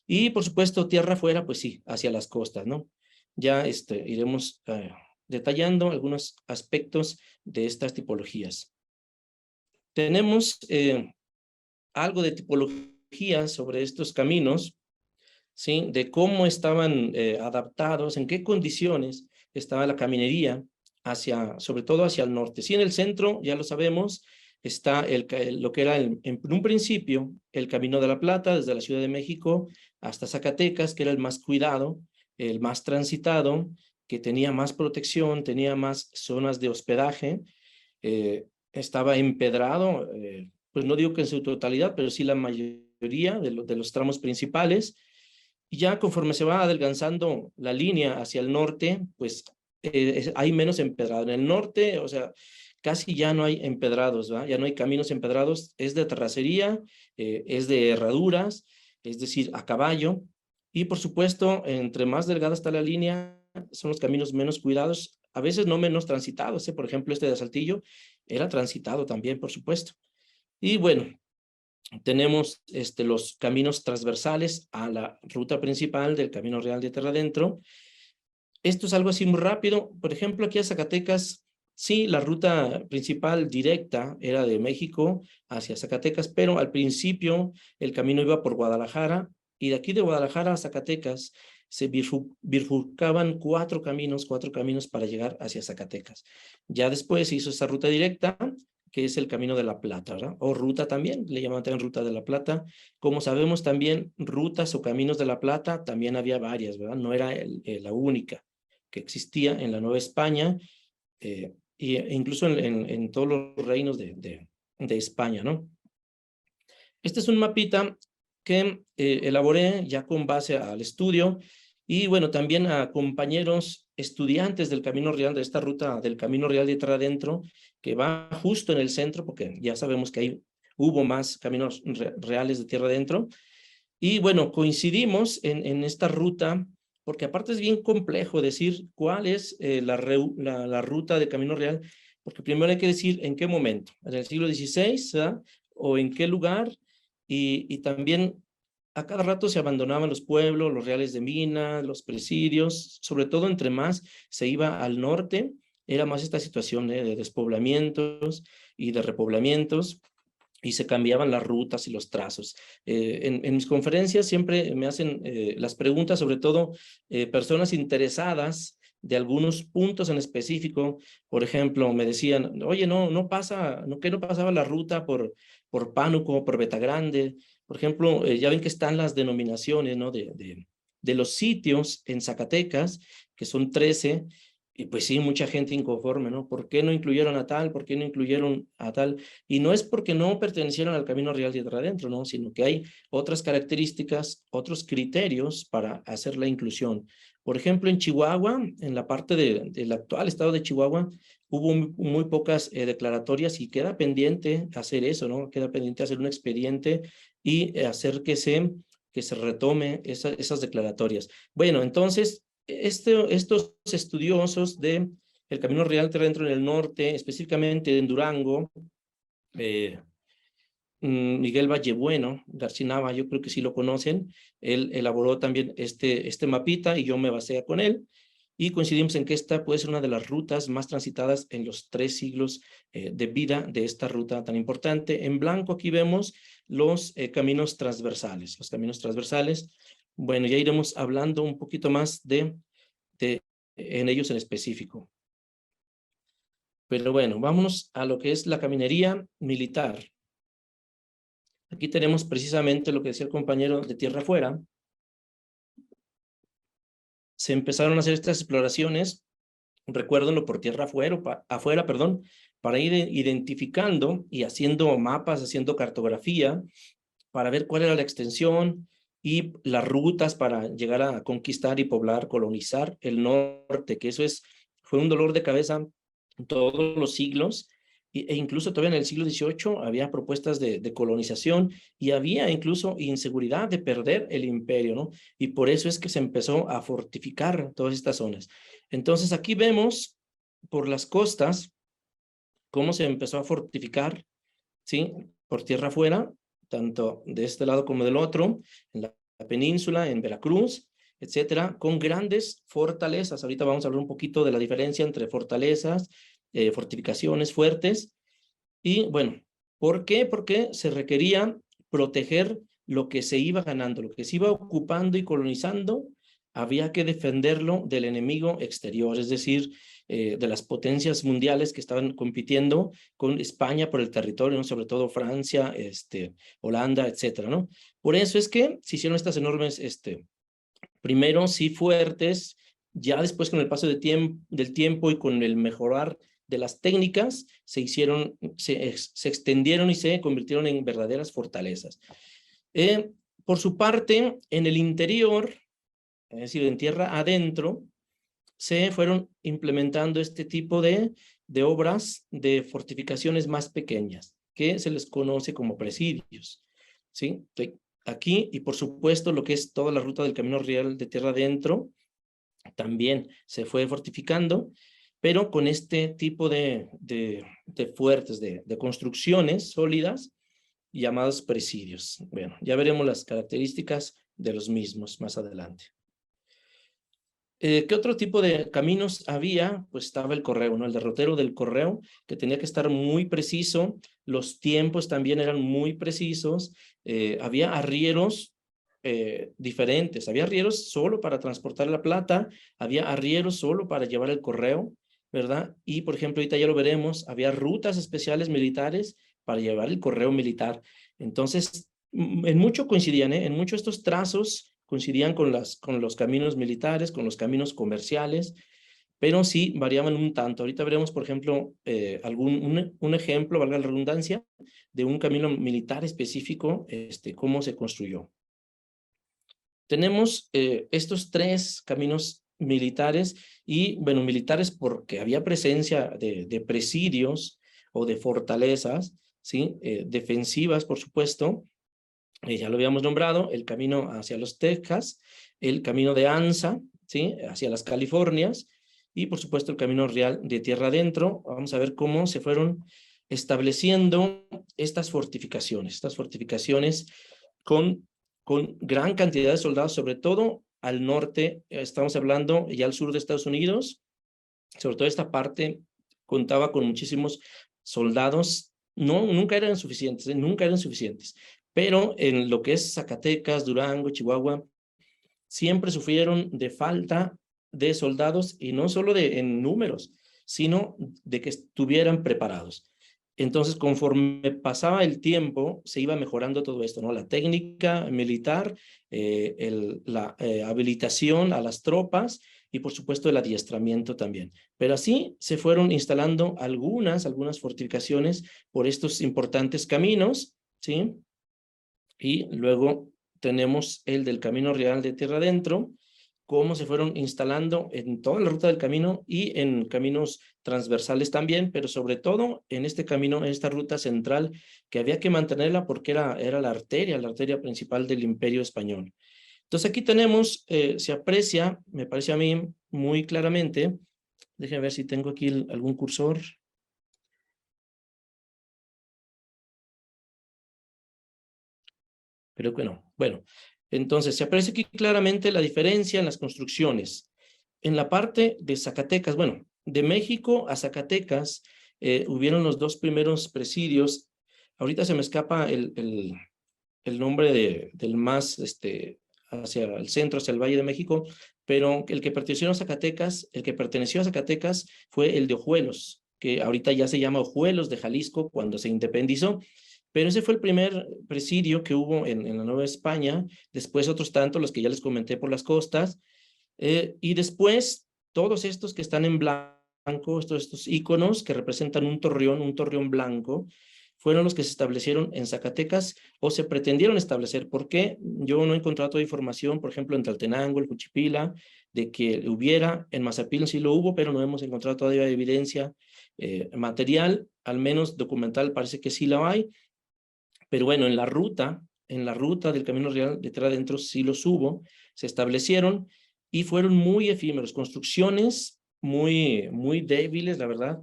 C: Y por supuesto, tierra afuera, pues sí, hacia las costas, ¿no? Ya iremos detallando algunos aspectos de estas tipologías. Tenemos algo de tipología sobre estos caminos, ¿sí? De cómo estaban adaptados, en qué condiciones estaba la caminería, sobre todo hacia el norte. Sí, en el centro, ya lo sabemos, está lo que era en un principio el Camino de la Plata, desde la Ciudad de México hasta Zacatecas, que era el más cuidado, el más transitado, que tenía más protección, tenía más zonas de hospedaje, estaba empedrado, pues no digo que en su totalidad, pero sí la mayoría de los tramos principales. Y ya conforme se va adelgazando la línea hacia el norte, pues hay menos empedrado. En el norte, o sea, casi ya no hay empedrados, ¿verdad? Ya no hay caminos empedrados, es de terracería, es de herraduras, es decir, a caballo. Y por supuesto, entre más delgada está la línea, son los caminos menos cuidados, a veces no menos transitados. Por ejemplo, este de Saltillo era transitado también, por supuesto. Y bueno, tenemos los caminos transversales a la ruta principal del Camino Real de Tierra Adentro. Esto es algo así muy rápido. Por ejemplo, aquí a Zacatecas, sí, la ruta principal directa era de México hacia Zacatecas, pero al principio el camino iba por Guadalajara, y de aquí de Guadalajara a Zacatecas se bifurcaban cuatro caminos para llegar hacia Zacatecas. Ya después se hizo esa ruta directa, que es el Camino de la Plata, ¿verdad? O ruta también, le llamaban también Ruta de la Plata. Como sabemos también, rutas o caminos de la Plata, también había varias, ¿verdad? No era la única que existía en la Nueva España, e incluso en todos los reinos de España, ¿no? Este es un mapita que elaboré ya con base al estudio, y bueno, también a compañeros estudiantes del Camino Real, de esta ruta del Camino Real de Tierra Adentro, que va justo en el centro, porque ya sabemos que hubo más caminos reales de Tierra Adentro. Y bueno, coincidimos en esta ruta, porque aparte es bien complejo decir cuál es la ruta de Camino Real, porque primero hay que decir en qué momento, en el siglo XVI, ¿verdad? O en qué lugar, y también a cada rato se abandonaban los pueblos, los reales de minas, los presidios, sobre todo entre más se iba al norte, era más esta situación de despoblamientos y de repoblamientos, y se cambiaban las rutas y los trazos. En mis conferencias siempre me hacen las preguntas, sobre todo personas interesadas de algunos puntos en específico. Por ejemplo, me decían, oye, ¿qué no pasaba la ruta por Pánuco, por Betagrande? Por ejemplo, ya ven que están las denominaciones, ¿no? de los sitios en Zacatecas, que son 13, Y pues sí, mucha gente inconforme, ¿no? ¿Por qué no incluyeron a tal? ¿Por qué no incluyeron a tal? Y no es porque no pertenecieron al Camino Real de Tierra Adentro, ¿no? Sino que hay otras características, otros criterios para hacer la inclusión. Por ejemplo, en Chihuahua, en la parte del actual estado de Chihuahua, hubo muy pocas declaratorias y queda pendiente hacer eso, ¿no? Queda pendiente hacer un expediente y hacer que se retome esas declaratorias. Bueno, entonces estos estudiosos del Camino Real Tierra Adentro en el norte, específicamente en Durango, Miguel Vallebueno, Garcinaba, yo creo que sí lo conocen, él elaboró también este mapita y yo me basé con él y coincidimos en que esta puede ser una de las rutas más transitadas en los 3 siglos de vida de esta ruta tan importante. En blanco aquí vemos los caminos transversales. Los caminos transversales, bueno, ya iremos hablando un poquito más en ellos en específico. Pero bueno, vámonos a lo que es la caminería militar. Aquí tenemos precisamente lo que decía el compañero de tierra afuera. Se empezaron a hacer estas exploraciones, recuérdenlo, por tierra afuera, para ir identificando y haciendo mapas, haciendo cartografía, para ver cuál era la extensión y las rutas para llegar a conquistar y poblar, colonizar el norte, que eso fue un dolor de cabeza todos los siglos, e incluso todavía en el siglo XVIII había propuestas de colonización y había incluso inseguridad de perder el imperio, ¿no? Y por eso es que se empezó a fortificar todas estas zonas. Entonces aquí vemos por las costas cómo se empezó a fortificar, ¿sí? Por tierra afuera, tanto de este lado como del otro, en la península, en Veracruz, etcétera, con grandes fortalezas. Ahorita vamos a hablar un poquito de la diferencia entre fortalezas, fortificaciones fuertes. Y bueno, ¿por qué? Porque se requería proteger lo que se iba ganando, lo que se iba ocupando y colonizando, había que defenderlo del enemigo exterior, es decir, de las potencias mundiales que estaban compitiendo con España por el territorio, ¿no? Sobre todo Francia, Holanda, etcétera, ¿no? Por eso es que se hicieron estas enormes, primero sí fuertes, ya después con el paso del tiempo y con el mejorar de las técnicas, se extendieron y se convirtieron en verdaderas fortalezas. Por su parte, en el interior, es decir, en tierra adentro, se fueron implementando este tipo de obras de fortificaciones más pequeñas, que se les conoce como presidios, ¿sí? Aquí, y por supuesto, lo que es toda la ruta del Camino Real de tierra adentro, también se fue fortificando, pero con este tipo de fuertes, de construcciones sólidas, llamados presidios. Bueno, ya veremos las características de los mismos más adelante. ¿Qué otro tipo de caminos había? Pues estaba el correo, ¿no? El derrotero del correo, que tenía que estar muy preciso, los tiempos también eran muy precisos, había arrieros diferentes, había arrieros solo para transportar la plata, había arrieros solo para llevar el correo, ¿verdad? Y, por ejemplo, ahorita ya lo veremos, había rutas especiales militares para llevar el correo militar. Entonces, en mucho coincidían, ¿eh? En muchos estos trazos coincidían con los caminos militares, con los caminos comerciales, pero sí variaban un tanto. Ahorita veremos, por ejemplo, un ejemplo, valga la redundancia, de un camino militar específico, cómo se construyó. Tenemos estos 3 caminos militares, y bueno, militares porque había presencia de presidios o de fortalezas, ¿sí? Defensivas, por supuesto. Ya lo habíamos nombrado, el camino hacia los Texas, el camino de Anza, ¿sí? Hacia las Californias, y por supuesto el camino real de tierra adentro. Vamos a ver cómo se fueron estableciendo estas fortificaciones con gran cantidad de soldados, sobre todo al norte, estamos hablando ya al sur de Estados Unidos, sobre todo esta parte contaba con muchísimos soldados, nunca eran suficientes, nunca eran suficientes, pero en lo que es Zacatecas, Durango, Chihuahua, siempre sufrieron de falta de soldados, y no solo en números, sino de que estuvieran preparados. Entonces, conforme pasaba el tiempo, se iba mejorando todo esto, ¿no? La técnica militar, la habilitación a las tropas y, por supuesto, el adiestramiento también. Pero así se fueron instalando algunas fortificaciones por estos importantes caminos, ¿sí? Y luego tenemos el del Camino Real de Tierra Adentro, cómo se fueron instalando en toda la ruta del camino y en caminos transversales también, pero sobre todo en este camino, en esta ruta central, que había que mantenerla porque era la arteria principal del Imperio Español. Entonces aquí tenemos, se aprecia, me parece a mí muy claramente, déjenme ver si tengo aquí algún cursor. Creo que no. Bueno, entonces se aprecia aquí claramente la diferencia en las construcciones. En la parte de Zacatecas, bueno, de México a Zacatecas, hubieron los dos primeros presidios. Ahorita se me escapa el nombre del más, hacia el centro, hacia el Valle de México, pero el que perteneció a Zacatecas, fue el de Ojuelos, que ahorita ya se llama Ojuelos de Jalisco cuando se independizó. Pero ese fue el primer presidio que hubo en la Nueva España, después otros tantos, los que ya les comenté por las costas, y después todos estos que están en blanco, estos íconos que representan un torreón blanco, fueron los que se establecieron en Zacatecas o se pretendieron establecer. ¿Por qué? Yo no he encontrado toda información, por ejemplo, en Tlaltenango, el Juchipila, de que hubiera, en Mazapil sí lo hubo, pero no hemos encontrado todavía evidencia material, al menos documental parece que sí la hay. Pero bueno, en la ruta del Camino Real de Tierra Adentro sí los hubo, se establecieron y fueron muy efímeros, construcciones muy débiles, la verdad.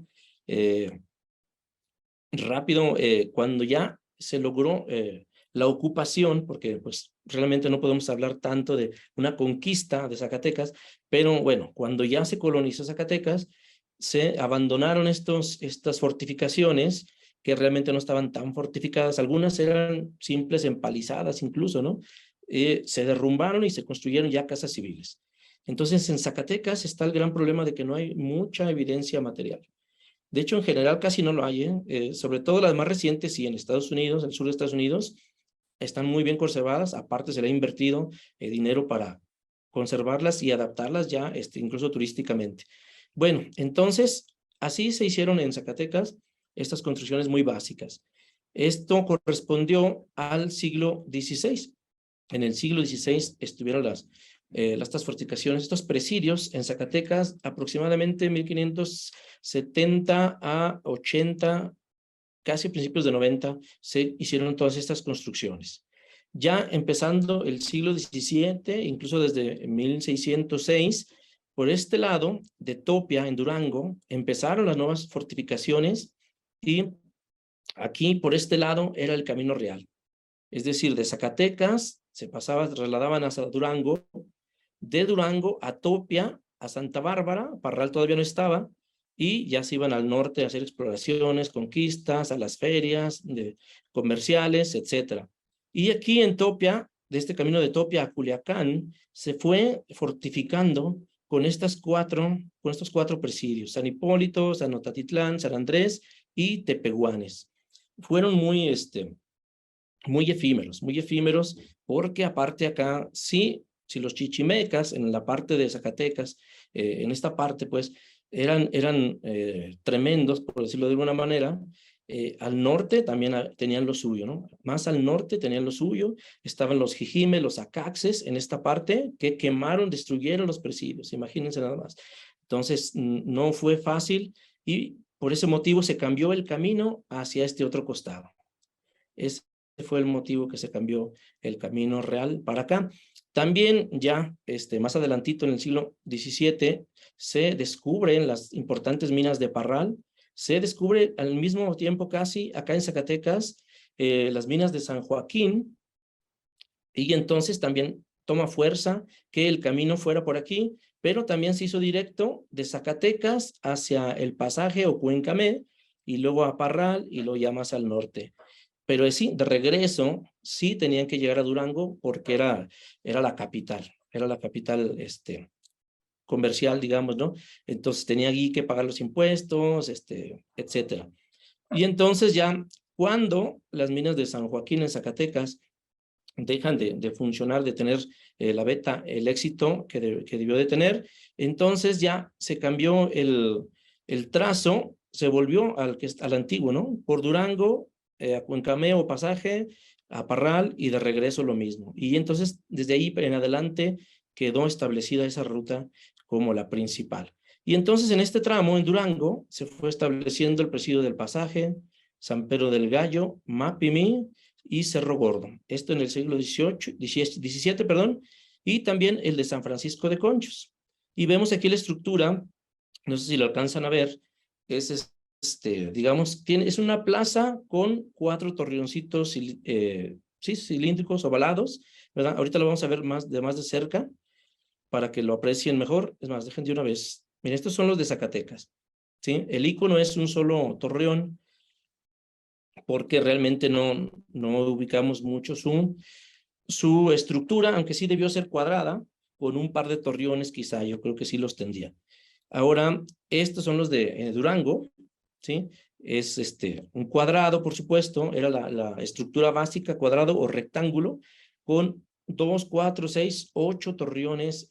C: Rápido, cuando ya se logró la ocupación, porque pues realmente no podemos hablar tanto de una conquista de Zacatecas, pero bueno, cuando ya se colonizó Zacatecas, se abandonaron estas fortificaciones que realmente no estaban tan fortificadas, algunas eran simples empalizadas incluso, ¿no? Se derrumbaron y se construyeron ya casas civiles. Entonces en Zacatecas está el gran problema de que no hay mucha evidencia material. De hecho, en general casi no lo hay, sobre todo las más recientes, sí, en Estados Unidos, en el sur de Estados Unidos, están muy bien conservadas, aparte se le ha invertido dinero para conservarlas y adaptarlas ya, incluso turísticamente. Bueno, entonces, así se hicieron en Zacatecas estas construcciones muy básicas. Esto correspondió al siglo XVI. En el siglo XVI estuvieron estas fortificaciones, estos presidios en Zacatecas, aproximadamente 1570 a 80, casi principios de 90, se hicieron todas estas construcciones. Ya empezando el siglo XVII, incluso desde 1606, por este lado de Topia, en Durango, empezaron las nuevas fortificaciones y aquí por este lado era el Camino Real. Es decir, de Zacatecas se trasladaban hacia Durango, de Durango a Topia, a Santa Bárbara, Parral todavía no estaba, y ya se iban al norte a hacer exploraciones, conquistas, a las ferias comerciales, etc. Y aquí en Topia, de este camino de Topia a Culiacán, se fue fortificando con estos cuatro presidios, San Hipólito, San Otatitlán, San Andrés y Tepehuanes. Fueron muy efímeros, porque aparte acá, sí, si los chichimecas en la parte de Zacatecas, en esta parte pues, eran tremendos, por decirlo de alguna manera, al norte también tenían lo suyo, ¿no? Más al norte tenían lo suyo, estaban los jijimes, los acaxes en esta parte que quemaron, destruyeron los presidios, imagínense nada más. Entonces, no fue fácil y por ese motivo se cambió el camino hacia este otro costado. Ese fue el motivo que se cambió el Camino Real para acá. También ya más adelantito en el siglo XVII se descubren las importantes minas de Parral, se descubre al mismo tiempo casi acá en Zacatecas las minas de San Joaquín, y entonces también toma fuerza que el camino fuera por aquí, pero también se hizo directo de Zacatecas hacia el Pasaje o Cuencamé, y luego a Parral, y luego ya más al norte. Pero sí, de regreso, sí tenían que llegar a Durango porque era la capital comercial, digamos, ¿no? Entonces tenía allí que pagar los impuestos, etcétera. Y entonces ya cuando las minas de San Joaquín en Zacatecas dejan de funcionar, de tener la beta, el éxito que debió de tener, entonces ya se cambió el trazo, se volvió al antiguo, ¿no? Por Durango, a Cuencameo, Pasaje, a Parral y de regreso lo mismo. Y entonces desde ahí en adelante quedó establecida esa ruta como la principal. Y entonces en este tramo, en Durango, se fue estableciendo el presidio del Pasaje, San Pedro del Gallo, Mapimí y Cerro Gordo. Esto en el siglo XVII, perdón, y también el de San Francisco de Conchos. Y vemos aquí la estructura, no sé si lo alcanzan a ver, es digamos, es una plaza con 4 torreoncitos sí, cilíndricos, ovalados, ¿verdad? Ahorita lo vamos a ver más de cerca para que lo aprecien mejor. Es más, dejen de una vez. Miren, estos son los de Zacatecas, ¿sí? El icono es un solo torreón, porque realmente no ubicamos mucho su estructura, aunque sí debió ser cuadrada, con un par de torreones quizá, yo creo que sí los tendría. Ahora, estos son los de Durango, ¿sí? Es un cuadrado, por supuesto, era la estructura básica, cuadrado o rectángulo, con 2, 4, 6, 8 torreones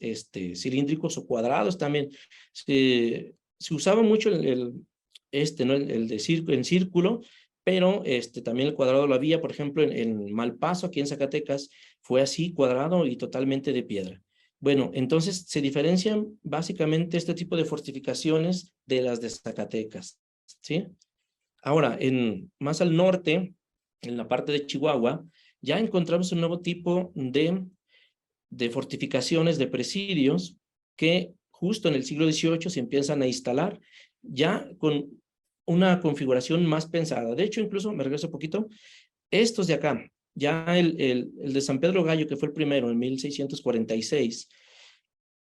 C: cilíndricos o cuadrados también. Se usaba mucho ¿no? el de en círculo, pero también el cuadrado lo había, por ejemplo, en Malpaso, aquí en Zacatecas, fue así, cuadrado y totalmente de piedra. Bueno, entonces se diferencian básicamente este tipo de fortificaciones de las de Zacatecas, ¿sí? Ahora, más al norte, en la parte de Chihuahua, ya encontramos un nuevo tipo de fortificaciones, de presidios, que justo en el siglo XVIII se empiezan a instalar, ya con una configuración más pensada. De hecho, incluso, me regreso un poquito, estos de acá, ya el de San Pedro Gallo, que fue el primero en 1646,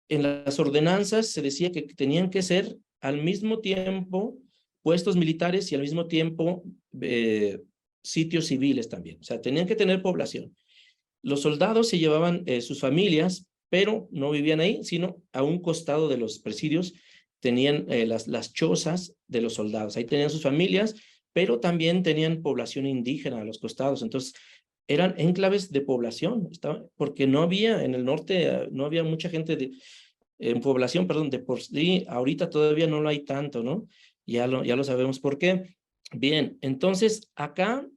C: en las ordenanzas se decía que tenían que ser al mismo tiempo puestos militares y al mismo tiempo sitios civiles también. O sea, tenían que tener población. Los soldados se llevaban sus familias, pero no vivían ahí, sino a un costado de los presidios tenían las chozas de los soldados. Ahí tenían sus familias, pero también tenían población indígena a los costados. Entonces, eran enclaves de población, porque no había en el norte, no había mucha gente en población, perdón, de por sí, ahorita todavía no lo hay tanto, ¿no? Ya lo sabemos por qué. Bien, entonces acá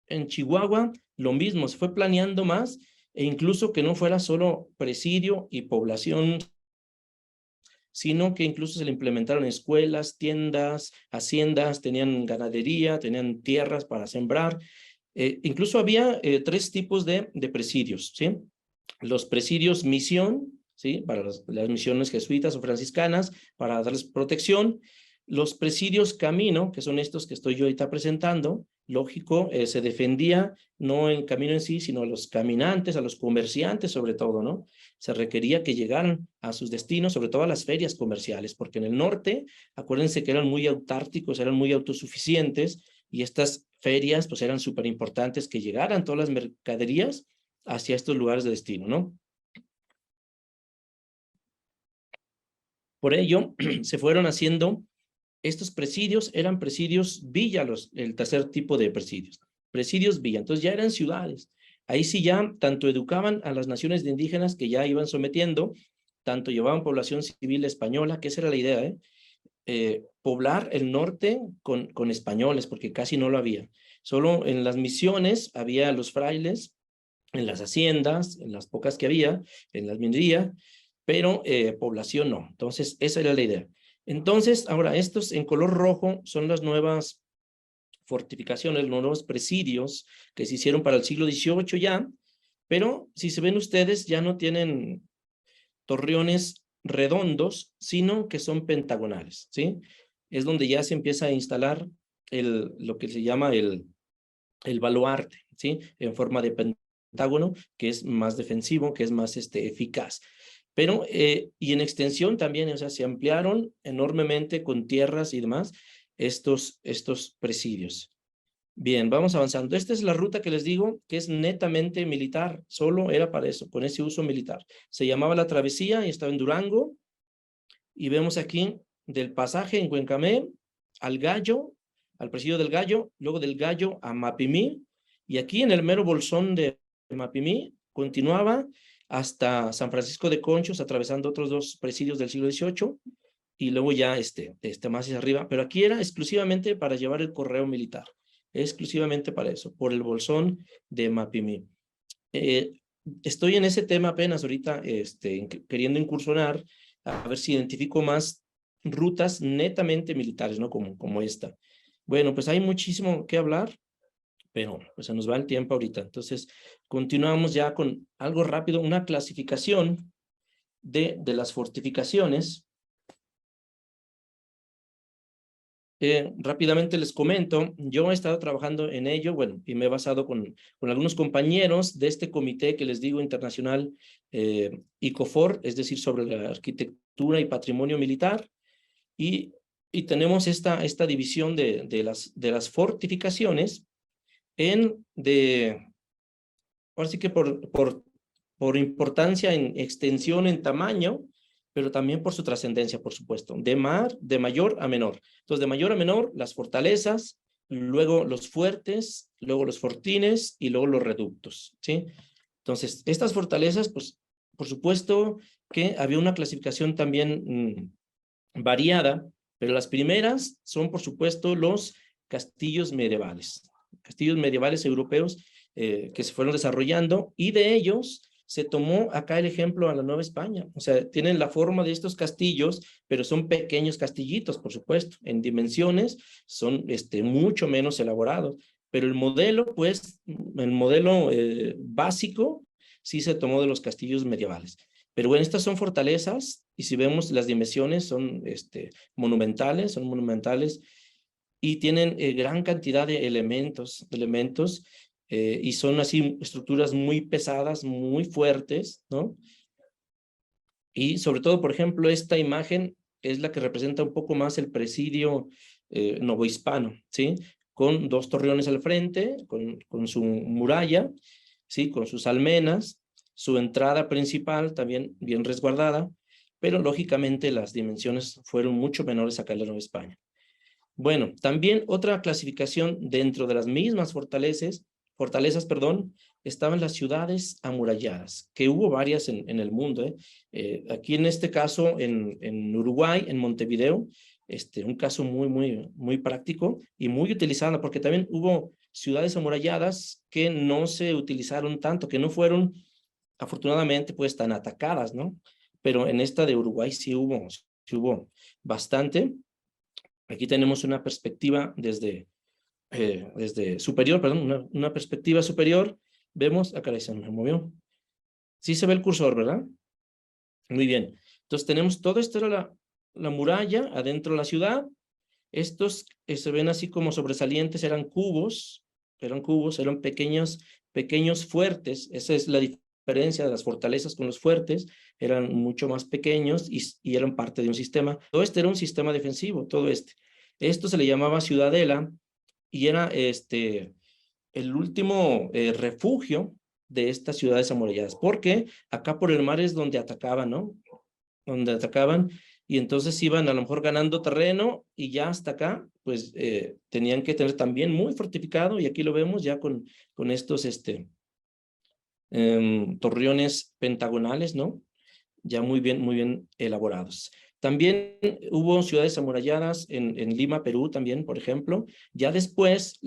C: en Chihuahua lo mismo, se fue planeando más e incluso que no fuera solo presidio y población, sino que incluso se le implementaron escuelas, tiendas, haciendas, tenían ganadería, tenían tierras para sembrar. Incluso había 3 tipos de presidios, ¿sí? Los presidios misión, ¿sí? Para las misiones jesuitas o franciscanas, para darles protección. Los presidios camino, que son estos que estoy yo ahorita presentando, lógico, se defendía no el camino en sí, sino a los caminantes, a los comerciantes sobre todo, ¿no? Se requería que llegaran a sus destinos, sobre todo a las ferias comerciales, porque en el norte, acuérdense que eran muy autárticos, eran muy autosuficientes, y estas ferias pues eran súper importantes que llegaran todas las mercaderías hacia estos lugares de destino, ¿no? Por ello, se fueron haciendo estos presidios, eran presidios villa, el tercer tipo de presidios villa, entonces ya eran ciudades. Ahí sí ya tanto educaban a las naciones de indígenas que ya iban sometiendo, tanto llevaban población civil española, que esa era la idea, poblar el norte con españoles, porque casi no lo había. Solo en las misiones había los frailes, en las haciendas, en las pocas que había, en las minerías, pero población no. Entonces, esa era la idea. Entonces, ahora, estos en color rojo son las nuevas fortificaciones, los nuevos presidios que se hicieron para el siglo XVIII ya, pero si se ven ustedes, ya no tienen torreones redondos, sino que son pentagonales, ¿sí? Es donde ya se empieza a instalar lo que se llama el baluarte, ¿sí? En forma de pentágono, que es más defensivo, que es más eficaz. Pero, y en extensión también, o sea, se ampliaron enormemente con tierras y demás estos presidios. Bien, vamos avanzando. Esta es la ruta que les digo, que es netamente militar, solo era para eso, con ese uso militar. Se llamaba La Travesía y estaba en Durango, y vemos aquí del Pasaje en Cuencamé al Gallo, al presidio del Gallo, luego del Gallo a Mapimí, y aquí en el mero bolsón de Mapimí continuaba hasta San Francisco de Conchos, atravesando otros dos presidios del siglo XVIII, y luego ya más hacia arriba, pero aquí era exclusivamente para llevar el correo militar, exclusivamente para eso, por el bolsón de Mapimí. Estoy en ese tema apenas ahorita, queriendo incursionar, a ver si identifico más rutas netamente militares, ¿no? Como esta. Bueno, pues hay muchísimo que hablar, pero pues se nos va el tiempo ahorita. Entonces, continuamos ya con algo rápido, una clasificación de las fortificaciones. Rápidamente les comento, yo he estado trabajando en ello, bueno, y me he basado con algunos compañeros de este comité que les digo internacional ICOFOR, es decir, sobre la arquitectura y patrimonio militar, y tenemos esta división de las fortificaciones ahora sí que por importancia en extensión, en tamaño, pero también por su trascendencia, por supuesto, de mayor a menor. Entonces, de mayor a menor, las fortalezas, luego los fuertes, luego los fortines y luego los reductos, ¿sí? Entonces, estas fortalezas, pues, por supuesto que había una clasificación también variada, pero las primeras son, por supuesto, los castillos medievales europeos que se fueron desarrollando, y de ellos se tomó acá el ejemplo a la Nueva España. O sea, tienen la forma de estos castillos, pero son pequeños castillitos, por supuesto. En dimensiones son mucho menos elaborados. Pero el modelo, pues, básico, sí se tomó de los castillos medievales. Pero bueno, estas son fortalezas, y si vemos las dimensiones son monumentales, y tienen gran cantidad de elementos, y son así estructuras muy pesadas, muy fuertes, ¿no? Y sobre todo, por ejemplo, esta imagen es la que representa un poco más el presidio novohispano, ¿sí? Con dos torreones al frente, con su muralla, ¿sí? Con sus almenas, su entrada principal también bien resguardada, pero lógicamente las dimensiones fueron mucho menores acá en la Nueva España. Bueno, también otra clasificación dentro de las mismas fortalezas, estaban las ciudades amuralladas, que hubo varias en el mundo. Aquí en este caso, en Uruguay, en Montevideo, un caso muy práctico y muy utilizado, porque también hubo ciudades amuralladas que no se utilizaron tanto, que no fueron, afortunadamente, pues tan atacadas, ¿no? Pero en esta de Uruguay sí hubo bastante. Aquí tenemos una perspectiva desde superior, perdón, una perspectiva superior. Vemos, acá se me movió. Sí se ve el cursor, ¿verdad? Muy bien. Entonces tenemos todo esto, era la muralla adentro de la ciudad. Estos se ven así como sobresalientes, eran pequeños fuertes. Esa es la diferencia de las fortalezas con los fuertes. Eran mucho más pequeños y eran parte de un sistema. Todo este era un sistema defensivo, todo este. Esto se le llamaba ciudadela y era el último refugio de estas ciudades amuralladas, porque acá por el mar es donde atacaban, ¿no? Donde atacaban, y entonces iban a lo mejor ganando terreno, y ya hasta acá, pues tenían que tener también muy fortificado, y aquí lo vemos ya con estos torreones pentagonales, ¿no? Ya muy bien elaborados. También hubo ciudades amuralladas en Lima, Perú también, por ejemplo. Ya después,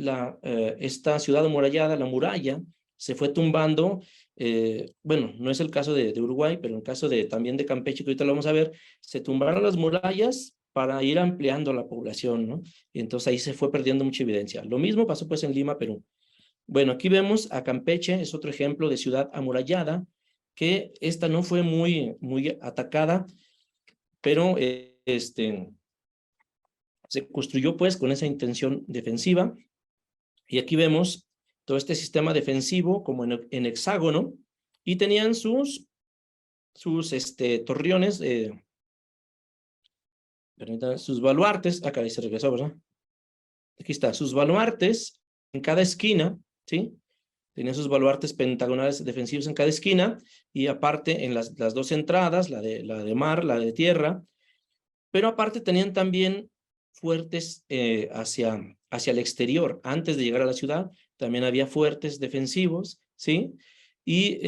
C: esta ciudad amurallada, la muralla, se fue tumbando. Bueno, no es el caso de Uruguay, pero en el caso también de Campeche, que ahorita lo vamos a ver, se tumbaron las murallas para ir ampliando la población, ¿no? Y entonces ahí se fue perdiendo mucha evidencia. Lo mismo pasó pues en Lima, Perú. Bueno, aquí vemos a Campeche, es otro ejemplo de ciudad amurallada, que esta no fue muy atacada, pero se construyó pues con esa intención defensiva, y aquí vemos todo este sistema defensivo como en hexágono, y tenían sus torreones, sus baluartes. Acá ahí se regresó, ¿verdad? Aquí está, sus baluartes en cada esquina, ¿sí? Tenían sus baluartes pentagonales defensivos en cada esquina, y aparte en las dos entradas, la de mar, la de tierra, pero aparte tenían también fuertes hacia hacia el exterior. Antes de llegar a la ciudad, también había fuertes defensivos, ¿sí? Y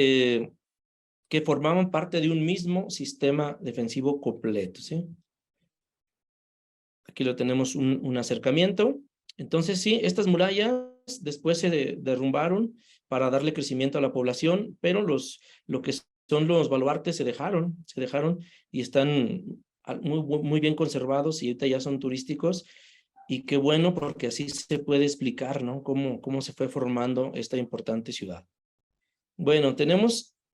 C: que formaban parte de un mismo sistema defensivo completo, ¿sí? Aquí lo tenemos un acercamiento. Entonces, sí, estas murallas después se derrumbaron para darle crecimiento a la población, pero lo que son los baluartes se dejaron y están muy bien conservados y ahorita ya son turísticos. Y qué bueno, porque así se puede explicar, ¿no? Cómo se fue formando esta importante ciudad. Bueno,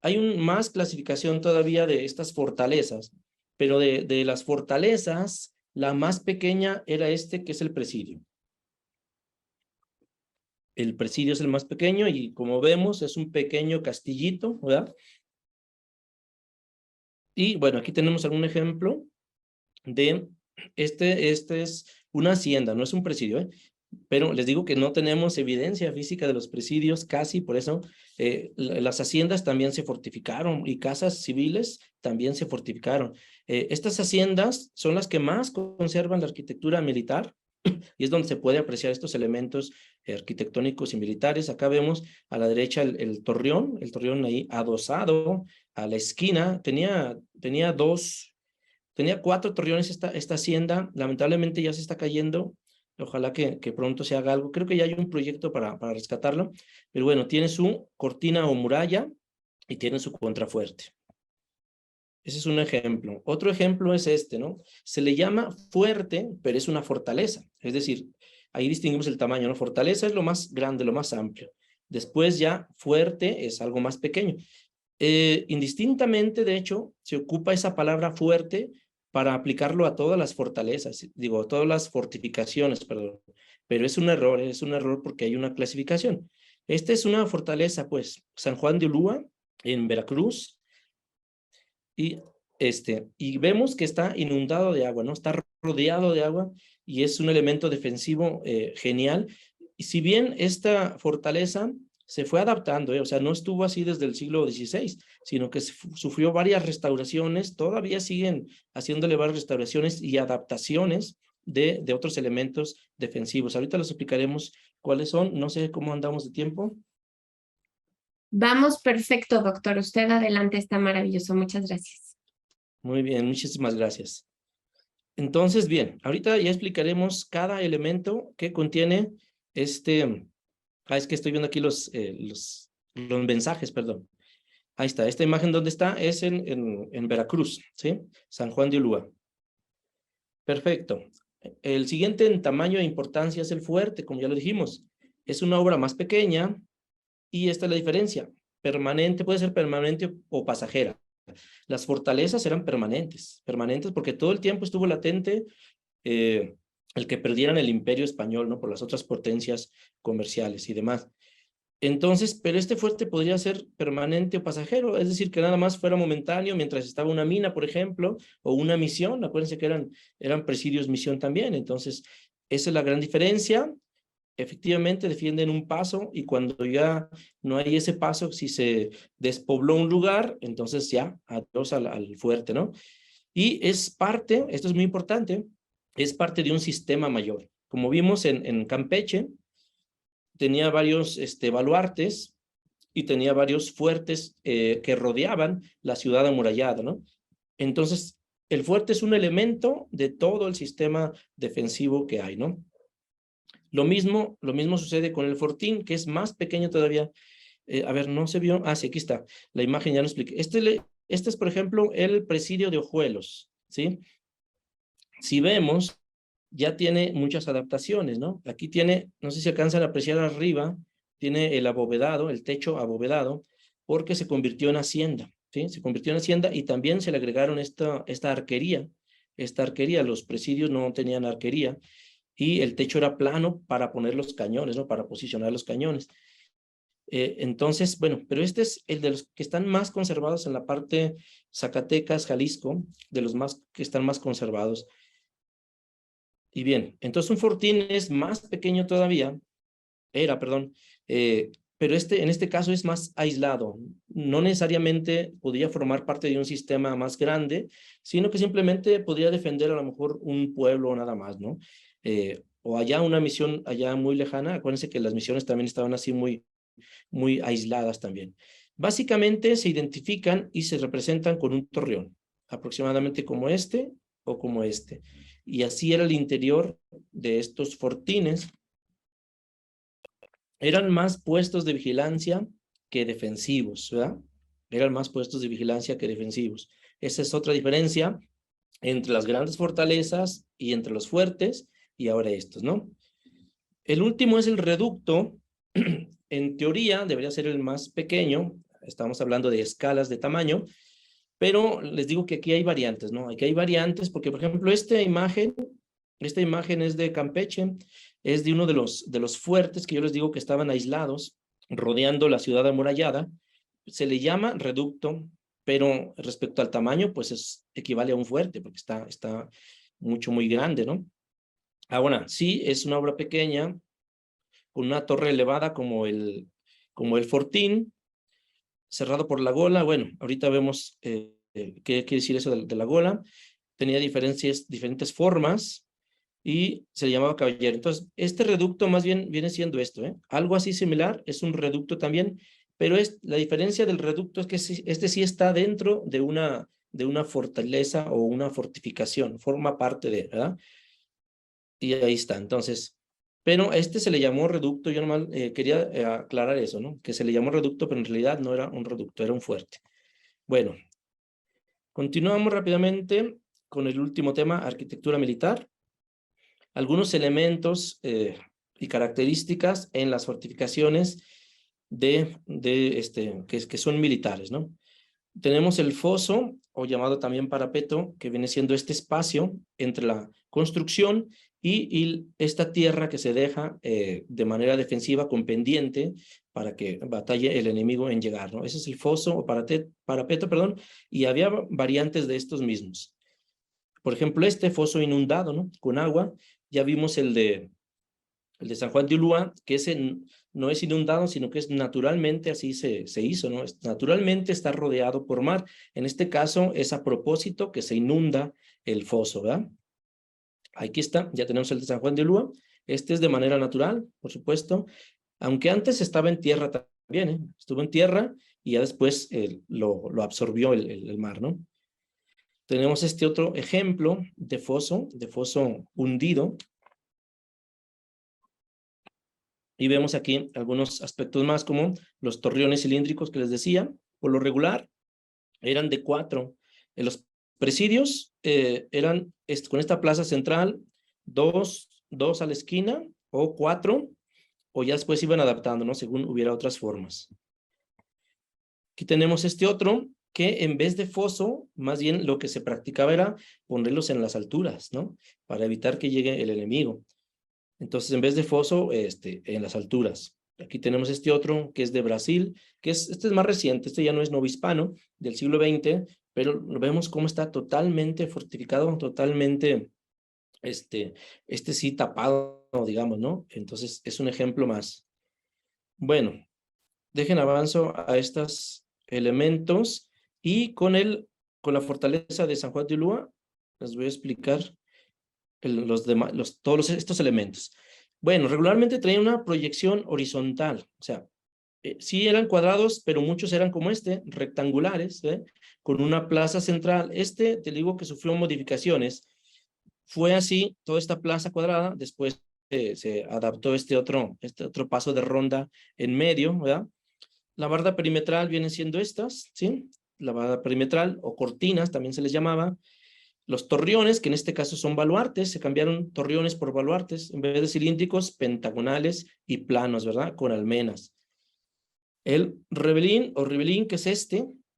C: hay más clasificación todavía de estas fortalezas, pero de las fortalezas, la más pequeña era que es el presidio. El presidio es el más pequeño y como vemos es un pequeño castillito, ¿verdad? Y bueno, aquí tenemos algún ejemplo de, este es una hacienda, no es un presidio, ¿eh? Pero les digo que no tenemos evidencia física de los presidios casi, por eso las haciendas también se fortificaron y casas civiles también se fortificaron. Estas haciendas son las que más conservan la arquitectura militar y es donde se puede apreciar estos elementos arquitectónicos y militares. Acá vemos a la derecha el torreón ahí adosado a la esquina. Tenía 4 torreones esta hacienda, lamentablemente ya se está cayendo. Ojalá que pronto se haga algo. Creo que ya hay un proyecto para rescatarlo. Pero bueno, tiene su cortina o muralla y tiene su contrafuerte. Ese es un ejemplo. Otro ejemplo es ¿no? Se le llama fuerte, pero es una fortaleza. Es decir, ahí distinguimos el tamaño, ¿no? Fortaleza es lo más grande, lo más amplio. Después ya fuerte es algo más pequeño. Indistintamente, de hecho, se ocupa esa palabra fuerte para aplicarlo a todas las fortalezas, digo, a todas las fortificaciones, perdón. Pero es un error porque hay una clasificación. Esta es una fortaleza, pues, San Juan de Ulúa, en Veracruz, y vemos que está inundado de agua, ¿no? Está rodeado de agua y es un elemento defensivo genial. Y si bien esta fortaleza se fue adaptando, o sea, no estuvo así desde el siglo XVI, sino que sufrió varias restauraciones, todavía siguen haciéndole varias restauraciones y adaptaciones de otros elementos defensivos. Ahorita los explicaremos cuáles son, no sé cómo andamos de tiempo.
A: Vamos perfecto, doctor. Usted adelante, está maravilloso. Muchas gracias.
C: Muy bien, muchísimas gracias. Entonces, bien, ahorita ya explicaremos cada elemento que contiene es que estoy viendo aquí los mensajes, perdón. Ahí está, esta imagen donde está es en Veracruz, ¿sí? San Juan de Ulúa. Perfecto. El siguiente en tamaño e importancia es el fuerte, como ya lo dijimos. Es una obra más pequeña y esta es la diferencia. Permanente, puede ser permanente o pasajera. Las fortalezas eran permanentes porque todo el tiempo estuvo latente el que perdieran el imperio español, ¿no? Por las otras potencias comerciales y demás. Entonces, pero este fuerte podría ser permanente o pasajero, es decir, que nada más fuera momentáneo mientras estaba una mina, por ejemplo, o una misión. Acuérdense que eran presidios misión también. Entonces, esa es la gran diferencia. Efectivamente defienden un paso y cuando ya no hay ese paso, si se despobló un lugar, entonces ya adiós al fuerte, ¿no? Y esto es muy importante, es parte de un sistema mayor. Como vimos en Campeche, tenía varios baluartes y tenía varios fuertes que rodeaban la ciudad amurallada, ¿no? Entonces, el fuerte es un elemento de todo el sistema defensivo que hay, ¿no? Lo mismo sucede con el fortín, que es más pequeño todavía. A ver, ¿no se vio? Ah, sí, aquí está. La imagen ya lo expliqué. Este es, por ejemplo, el presidio de Ojuelos, ¿sí? Si vemos, ya tiene muchas adaptaciones, ¿no? Aquí tiene, no sé si alcanzan a apreciar arriba, tiene el abovedado, el techo abovedado, porque se convirtió en hacienda, ¿sí? Se convirtió en hacienda y también se le agregaron esta arquería. Los presidios no tenían arquería y el techo era plano para poner los cañones, ¿no? Para posicionar los cañones. Entonces, bueno, pero este es el de los que están más conservados en la parte Zacatecas, Jalisco, de los que están más conservados. Y bien, entonces un fortín es más pequeño todavía, pero en este caso es más aislado. No necesariamente podría formar parte de un sistema más grande, sino que simplemente podría defender a lo mejor un pueblo nada más, ¿no? o allá una misión allá muy lejana. Acuérdense que las misiones también estaban así muy aisladas también. Básicamente se identifican y se representan con un torreón, aproximadamente como este o como este. Y así era el interior de estos fortines. Eran más puestos de vigilancia que defensivos, ¿verdad? Eran más puestos de vigilancia que defensivos. Esa es otra diferencia entre las grandes fortalezas y entre los fuertes, y ahora estos, ¿no? El último es el reducto. En teoría debería ser el más pequeño. Estamos hablando de escalas de tamaño, pero les digo que aquí hay variantes, ¿no? Aquí hay variantes porque, por ejemplo, esta imagen es de Campeche, es de uno de los fuertes que yo les digo que estaban aislados, rodeando la ciudad amurallada. Se le llama reducto, pero respecto al tamaño, pues equivale a un fuerte, porque está muy grande, ¿no? Ahora, sí, es una obra pequeña, con una torre elevada como el fortín, cerrado por la gola. Bueno, ahorita vemos qué quiere decir eso de la gola. Tenía diferentes formas y se le llamaba caballero. Entonces, este reducto más bien viene siendo esto, ¿eh? Algo así similar, es un reducto también, pero la diferencia del reducto es que este sí está dentro de una fortaleza o una fortificación, forma parte de, ¿verdad? Y ahí está, entonces, pero este se le llamó reducto. Yo nomás quería aclarar eso, ¿no? Que se le llamó reducto, pero en realidad no era un reducto, era un fuerte. Bueno, continuamos rápidamente con el último tema, arquitectura militar. Algunos elementos y características en las fortificaciones que son militares, ¿no? Tenemos el foso, o llamado también parapeto, que viene siendo este espacio entre la construcción y esta tierra que se deja de manera defensiva con pendiente para que batalle el enemigo en llegar, ¿no? Ese es el foso o parapeto, perdón, y había variantes de estos mismos. Por ejemplo, este foso inundado, ¿no? Con agua. Ya vimos el de San Juan de Ulúa, que ese no es inundado, sino que es naturalmente, así se hizo, ¿no? Naturalmente está rodeado por mar. En este caso es a propósito que se inunda el foso, ¿verdad? Aquí está, ya tenemos el de San Juan de Ulúa. Este es de manera natural, por supuesto, aunque antes estaba en tierra también, ¿eh? Estuvo en tierra y ya después lo absorbió el mar, ¿no? Tenemos este otro ejemplo de foso hundido. Y vemos aquí algunos aspectos más, como los torreones cilíndricos que les decía. Por lo regular, eran de 4. En los presidios eran con esta plaza central, 2 a la esquina, o 4, o ya después iban adaptando, ¿no? Según hubiera otras formas. Aquí tenemos este otro, que en vez de foso, más bien lo que se practicaba era ponerlos en las alturas, ¿no? Para evitar que llegue el enemigo. Entonces, en vez de foso, en las alturas. Aquí tenemos este otro, que es de Brasil, este es más reciente, este ya no es novohispano, del siglo XX, pero vemos cómo está totalmente fortificado, totalmente, sí tapado, digamos, ¿no? Entonces, es un ejemplo más. Bueno, dejen avanzo a estos elementos y con la fortaleza de San Juan de Ulúa, les voy a explicar todos estos elementos. Bueno, regularmente traían una proyección horizontal, o sea, sí eran cuadrados, pero muchos eran como rectangulares, con una plaza central. Te digo que sufrió modificaciones. Fue así, toda esta plaza cuadrada, después se adaptó este otro paso de ronda en medio, ¿verdad? La barda perimetral vienen siendo estas, ¿sí? La barda perimetral o cortinas también se les llamaba. Los torreones, que en este caso son baluartes, se cambiaron torreones por baluartes, en vez de cilíndricos, pentagonales y planos, ¿verdad? Con almenas. El rebelín o ribelín, que es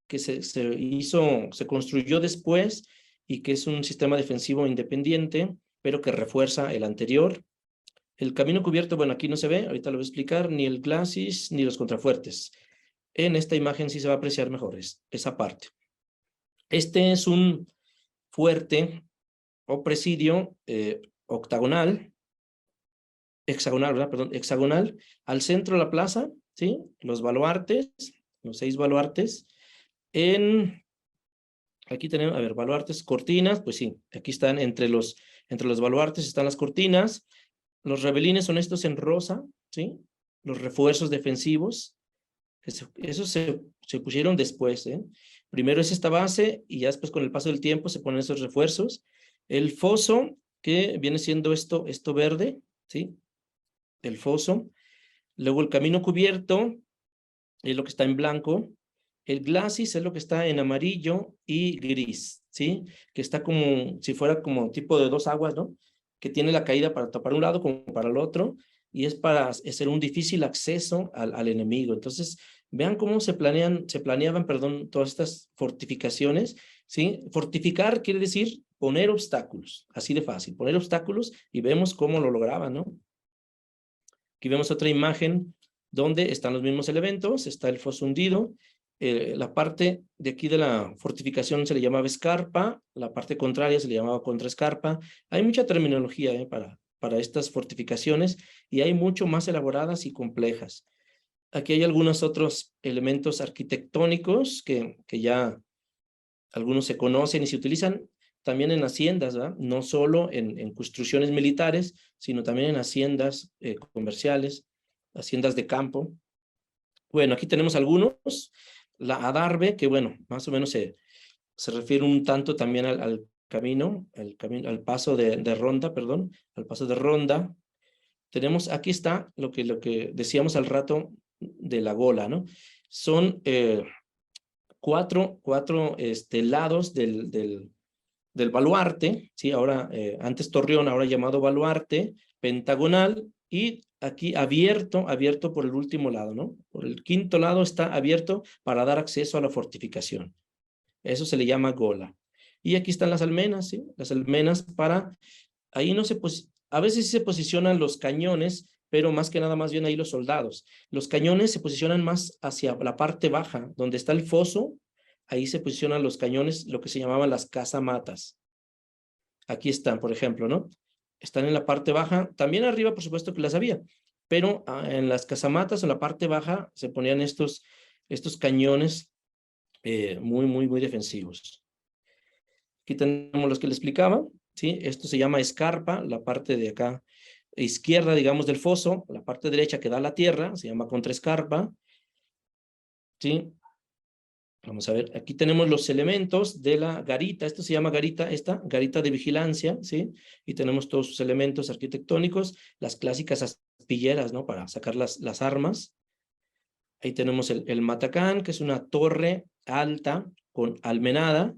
C: que se construyó después y que es un sistema defensivo independiente, pero que refuerza el anterior. El camino cubierto, bueno, aquí no se ve, ahorita lo voy a explicar, ni el glacis ni los contrafuertes. En esta imagen sí se va a apreciar mejor esa parte. Este es un fuerte o presidio hexagonal, ¿verdad? Perdón, hexagonal, al centro de la plaza, ¿sí? Los 6 baluartes. Aquí tenemos, a ver, baluartes, cortinas, pues sí, aquí están entre los baluartes están las cortinas. Los rebelines son estos en rosa, ¿sí? Los refuerzos defensivos. Esos se pusieron después, ¿eh? Primero es esta base y ya después con el paso del tiempo se ponen esos refuerzos. El foso, que viene siendo esto verde, ¿sí? El foso. Luego el camino cubierto es lo que está en blanco. El glacis es lo que está en amarillo y gris, ¿sí? Que está como si fuera como tipo de dos aguas, ¿no? Que tiene la caída para tapar un lado como para el otro y es para hacer un difícil acceso al enemigo. Entonces, vean cómo se planeaban, perdón, todas estas fortificaciones, ¿sí? Fortificar quiere decir poner obstáculos, así de fácil, poner obstáculos y vemos cómo lo lograban, ¿no? Aquí vemos otra imagen donde están los mismos elementos, está el foso hundido, la parte de aquí de la fortificación se le llamaba escarpa, la parte contraria se le llamaba contraescarpa. Hay mucha terminología para estas fortificaciones y hay mucho más elaboradas y complejas. Aquí hay algunos otros elementos arquitectónicos que ya algunos se conocen y se utilizan también en haciendas, ¿verdad? No solo en construcciones militares, sino también en haciendas comerciales, haciendas de campo. Bueno, aquí tenemos algunos. La adarve, que bueno, más o menos se refiere un tanto también al camino, al paso de ronda, perdón, al paso de ronda. Tenemos, aquí está lo que decíamos al rato de la gola, ¿no? Son cuatro lados del baluarte, ¿sí? Ahora, antes torreón, ahora llamado baluarte, pentagonal, y aquí abierto por el último lado, ¿no? Por el quinto lado está abierto para dar acceso a la fortificación. Eso se le llama gola. Y aquí están las almenas, ¿sí? Las almenas para, ahí no se, a veces sí se posicionan los cañones, pero más que nada, más bien ahí los soldados. Los cañones se posicionan más hacia la parte baja, donde está el foso, ahí se posicionan los cañones, lo que se llamaban las casamatas. Aquí están, por ejemplo, ¿no? Están en la parte baja, también arriba, por supuesto que las había, pero en las casamatas, en la parte baja, se ponían estos cañones muy defensivos. Aquí tenemos los que le explicaba, ¿sí? Esto se llama escarpa, la parte de acá izquierda, digamos, del foso, la parte derecha que da a la tierra, se llama contraescarpa, ¿sí? Vamos a ver, aquí tenemos los elementos de la garita, esto se llama garita, esta garita de vigilancia, ¿sí? Y tenemos todos sus elementos arquitectónicos, las clásicas aspilleras, ¿no? Para sacar las armas. Ahí tenemos el matacán, que es una torre alta con almenada.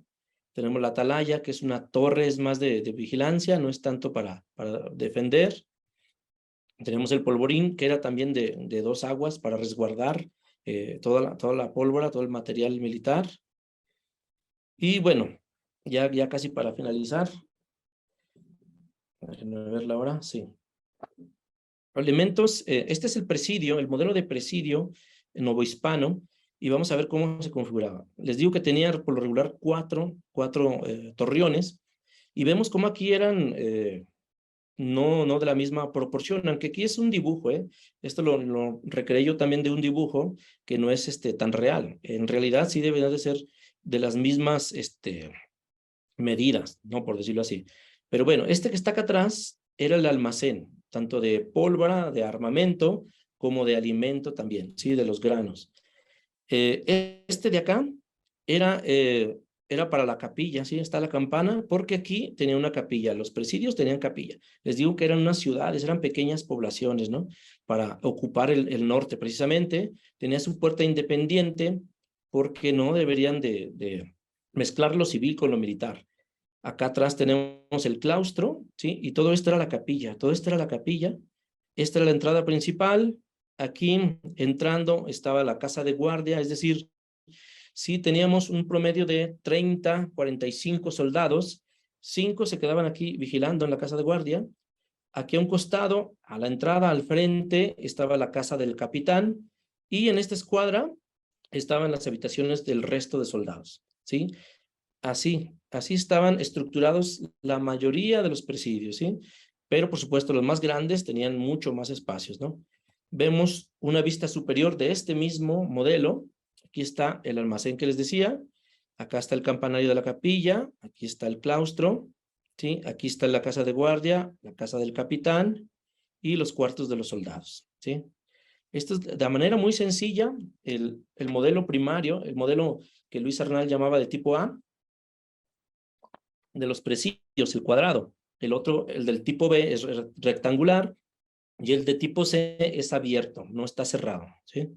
C: Tenemos la atalaya, que es una torre, es más de vigilancia, no es tanto para defender. Tenemos el polvorín, que era también de dos aguas para resguardar toda la pólvora, todo el material militar. Y bueno, ya casi para finalizar. Déjenme ver la hora, sí. Elementos, este es el presidio, el modelo de presidio novohispano, y vamos a ver cómo se configuraba. Les digo que tenía por lo regular cuatro torreones, y vemos cómo aquí eran no de la misma proporción, aunque aquí es un dibujo, Esto lo recreé yo también de un dibujo que no es tan real. En realidad sí debería de ser de las mismas medidas, ¿no? Por decirlo así. Pero bueno, este que está acá atrás era el almacén, tanto de pólvora, de armamento, como de alimento también, ¿sí? De los granos. Este de acá era para la capilla, ¿sí? Está la campana, porque aquí tenía una capilla, los presidios tenían capilla. Les digo que eran unas ciudades, eran pequeñas poblaciones, ¿no? Para ocupar el norte, precisamente. Tenía su puerta independiente, porque no deberían de mezclar lo civil con lo militar. Acá atrás tenemos el claustro, ¿sí? Y todo esto era la capilla, todo esto era la capilla. Esta era la entrada principal. Aquí, entrando, estaba la casa de guardia, es decir, sí teníamos un promedio de 30, 45 soldados. 5 se quedaban aquí vigilando en la casa de guardia. Aquí a un costado, a la entrada, al frente, estaba la casa del capitán. Y en esta escuadra estaban las habitaciones del resto de soldados, ¿sí? Así estaban estructurados la mayoría de los presidios, ¿sí? Pero, por supuesto, los más grandes tenían mucho más espacios, ¿no? Vemos una vista superior de este mismo modelo. Aquí está el almacén que les decía. Acá está el campanario de la capilla. Aquí está el claustro, ¿sí? Aquí está la casa de guardia, la casa del capitán. y los cuartos de los soldados, ¿sí? Esto es de manera muy sencilla, el modelo primario, el modelo que Luis Arnal llamaba de tipo A, de los presidios, el cuadrado. El otro, el del tipo B, es rectangular, y el de tipo C es abierto, no está cerrado, ¿sí?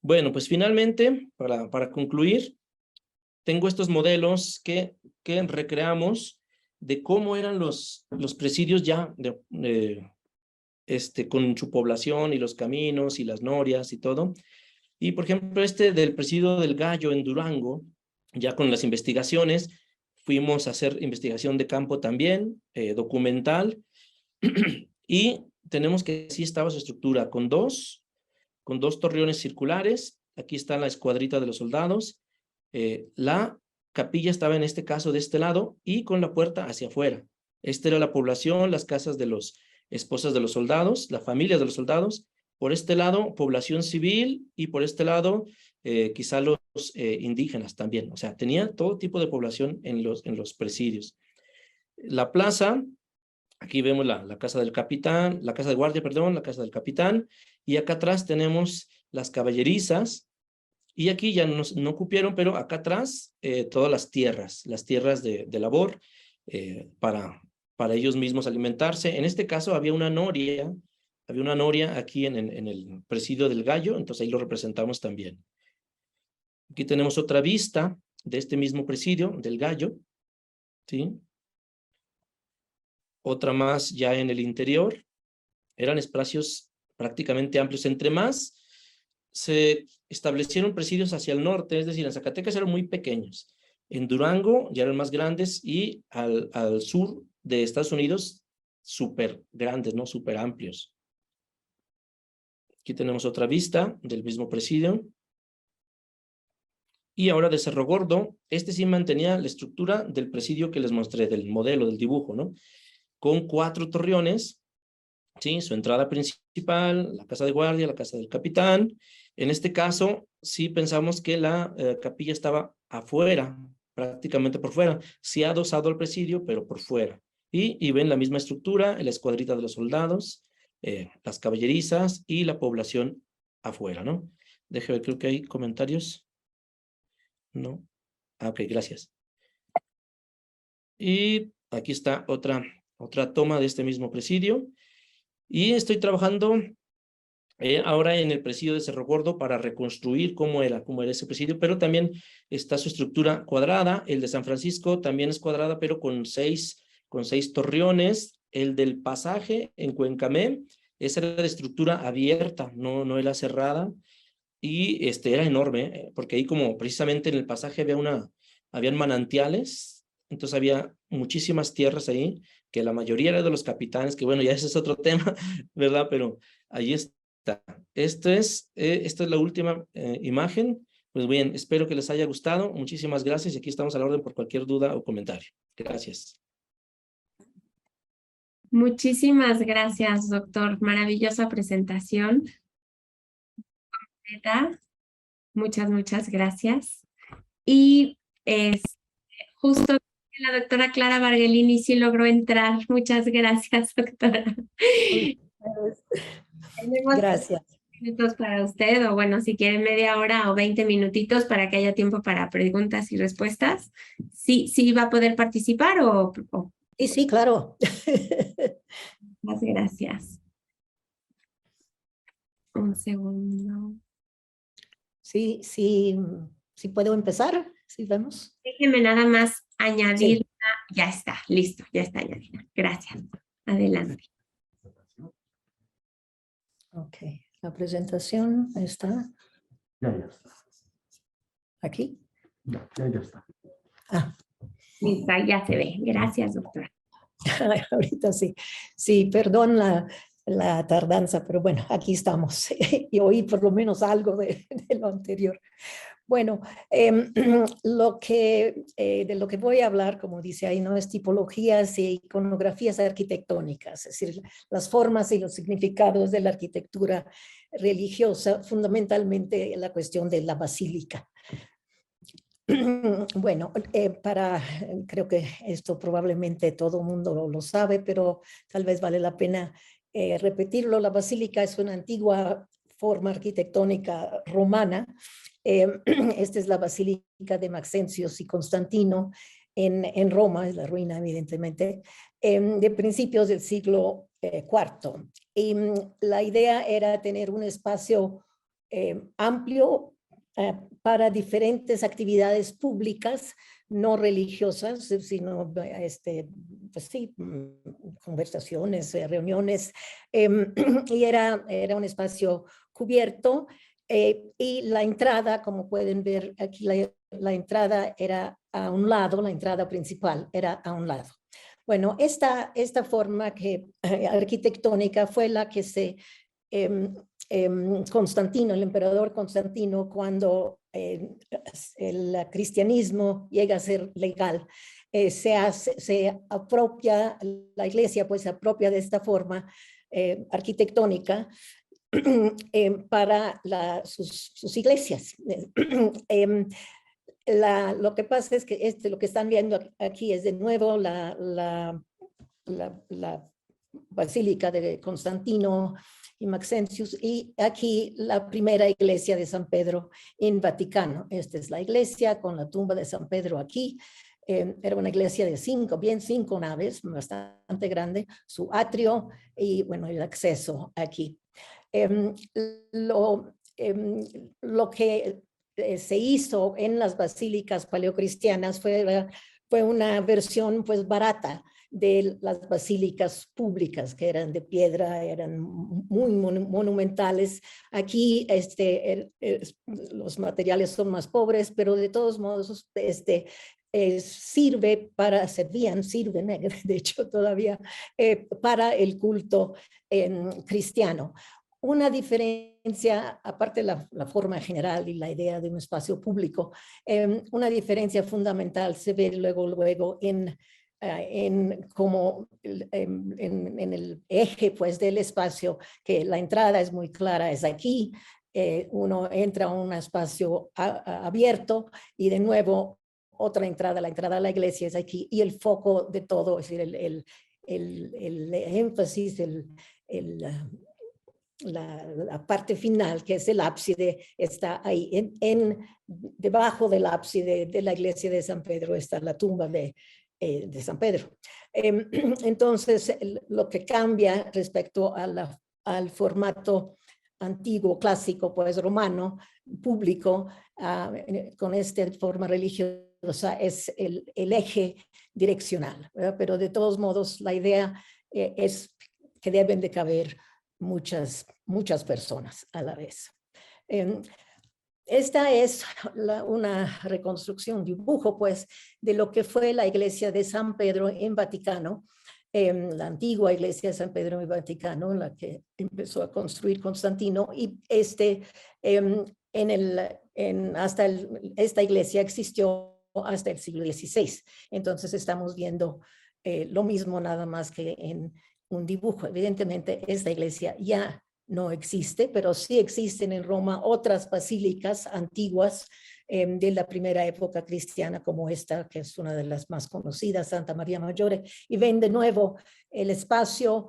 C: Bueno, pues finalmente, para concluir, tengo estos modelos que recreamos de cómo eran los presidios ya con su población y los caminos y las norias y todo. Y por ejemplo, este del presidio del Gallo en Durango, ya con las investigaciones, fuimos a hacer investigación de campo también, documental, y tenemos que así estaba su estructura, con dos torreones circulares. Aquí está la escuadrita de los soldados. La capilla estaba en este caso de este lado y con la puerta hacia afuera. Esta era la población, las casas de los esposas de los soldados, la familia de los soldados. Por este lado, población civil, y por este lado, quizá los indígenas también. O sea, tenía todo tipo de población en los presidios. La plaza, aquí vemos la casa del capitán, la casa de guardia, perdón, la casa del capitán, y acá atrás tenemos las caballerizas, y aquí ya no cupieron, pero acá atrás todas las tierras de labor para ellos mismos alimentarse. En este caso había una noria aquí en el presidio del Gallo, entonces ahí lo representamos también. Aquí tenemos otra vista de este mismo presidio del Gallo, ¿sí? Otra más ya en el interior. Eran espacios prácticamente amplios. Entre más se establecieron presidios hacia el norte, es decir, en Zacatecas eran muy pequeños. En Durango ya eran más grandes, y al sur de Estados Unidos súper grandes, ¿no? Súper amplios. Aquí tenemos otra vista del mismo presidio. Y ahora de Cerro Gordo, este sí mantenía la estructura del presidio que les mostré, del modelo, del dibujo, ¿no? Con 4 torreones, ¿sí? Su entrada principal, la casa de guardia, la casa del capitán. En este caso, sí pensamos que la capilla estaba afuera, prácticamente por fuera. Sí adosado al presidio, pero por fuera. Y ven la misma estructura, la escuadrita de los soldados, las caballerizas y la población afuera, ¿no? Déjeme ver, creo que hay comentarios. No. Ah, ok, gracias. Y aquí está otra toma de este mismo presidio. Y estoy trabajando ahora en el presidio de Cerro Gordo para reconstruir cómo era ese presidio, pero también está su estructura cuadrada. El de San Francisco también es cuadrada, pero con seis torreones. El del Pasaje en Cuencamé, esa era de estructura abierta, no era cerrada, y era enorme, porque ahí, como precisamente en el Pasaje habían manantiales, entonces había muchísimas tierras ahí, que la mayoría era de los capitanes, que bueno, ya ese es otro tema, ¿verdad? Pero ahí está. Esta es la última imagen. Pues bien, espero que les haya gustado. Muchísimas gracias, y aquí estamos a la orden por cualquier duda o comentario. Gracias.
A: Muchísimas gracias, doctor. Maravillosa presentación. Muchas gracias. Y justo la doctora Clara Bargelini sí logró entrar. Muchas gracias, doctora. Tenemos
D: Gracias.
A: minutos para usted, o bueno, si quieren media hora o 20 minutitos para que haya tiempo para preguntas y respuestas. ¿Sí va a poder participar o...
D: Sí, claro.
A: Muchas gracias. Un segundo.
D: Sí puedo empezar. Sí, vemos.
A: Déjeme nada más añadir.
D: Sí.
A: Ya está, listo, ya está añadida. Gracias. Adelante.
D: Ok, la presentación está
E: Ya está.
D: aquí.
E: Ya está.
D: Ah.
A: Listo, ya se ve. Gracias, doctora.
D: Ahorita sí. Sí, perdón la tardanza, pero bueno, aquí estamos. Y oí por lo menos algo de lo anterior. Bueno, de lo que voy a hablar, como dice ahí, no es tipologías e iconografías arquitectónicas, es decir, las formas y los significados de la arquitectura religiosa, fundamentalmente la cuestión de la basílica. Bueno, creo que esto probablemente todo el mundo lo sabe, pero tal vez vale la pena repetirlo. La basílica es una antigua forma arquitectónica romana. Esta es la basílica de Maxencios y Constantino en Roma, es la ruina evidentemente, de principios del siglo IV. Y la idea era tener un espacio amplio para diferentes actividades públicas, no religiosas, sino pues sí, conversaciones, reuniones, y era un espacio cubierto, y la entrada, como pueden ver aquí, la entrada era a un lado, la entrada principal era a un lado. Bueno, esta forma arquitectónica fue la que Constantino, el emperador Constantino, cuando el cristianismo llega a ser legal, se apropia, la iglesia pues se apropia de esta forma arquitectónica para sus iglesias. Lo que pasa es que lo que están viendo aquí es de nuevo la Basílica de Constantino y Maxencius, y aquí la primera iglesia de San Pedro en Vaticano. Esta es la iglesia con la tumba de San Pedro aquí. Era una iglesia de 5 naves, bastante grande, su atrio y bueno, el acceso aquí. Lo que se hizo en las basílicas paleocristianas fue una versión pues barata de las basílicas públicas, que eran de piedra, eran muy monumentales. Aquí los materiales son más pobres, pero de todos modos sirven, de hecho todavía, para el culto cristiano. Una diferencia, aparte de la forma general y la idea de un espacio público, una diferencia fundamental se ve luego en el eje pues del espacio, que la entrada es muy clara, es aquí. Uno entra a un espacio abierto y de nuevo otra entrada, la entrada a la iglesia es aquí, y el foco de todo, es decir, el énfasis, la parte final, que es el ábside, está ahí. Debajo del ábside de la iglesia de San Pedro está la tumba de San Pedro. Entonces, lo que cambia respecto al formato antiguo, clásico, pues romano, público, con esta forma religiosa, es el eje direccional, ¿verdad? Pero de todos modos, la idea es que deben de caber muchas personas a la vez. Esta es una reconstrucción, dibujo pues, de lo que fue la iglesia de San Pedro en Vaticano, la antigua iglesia de San Pedro en Vaticano, la que empezó a construir Constantino, y esta iglesia existió hasta el siglo XVI. Entonces estamos viendo lo mismo, nada más que en un dibujo. Evidentemente esta iglesia ya no existe, pero sí existen en Roma otras basílicas antiguas de la primera época cristiana, como esta, que es una de las más conocidas, Santa María Maggiore, y ven de nuevo el espacio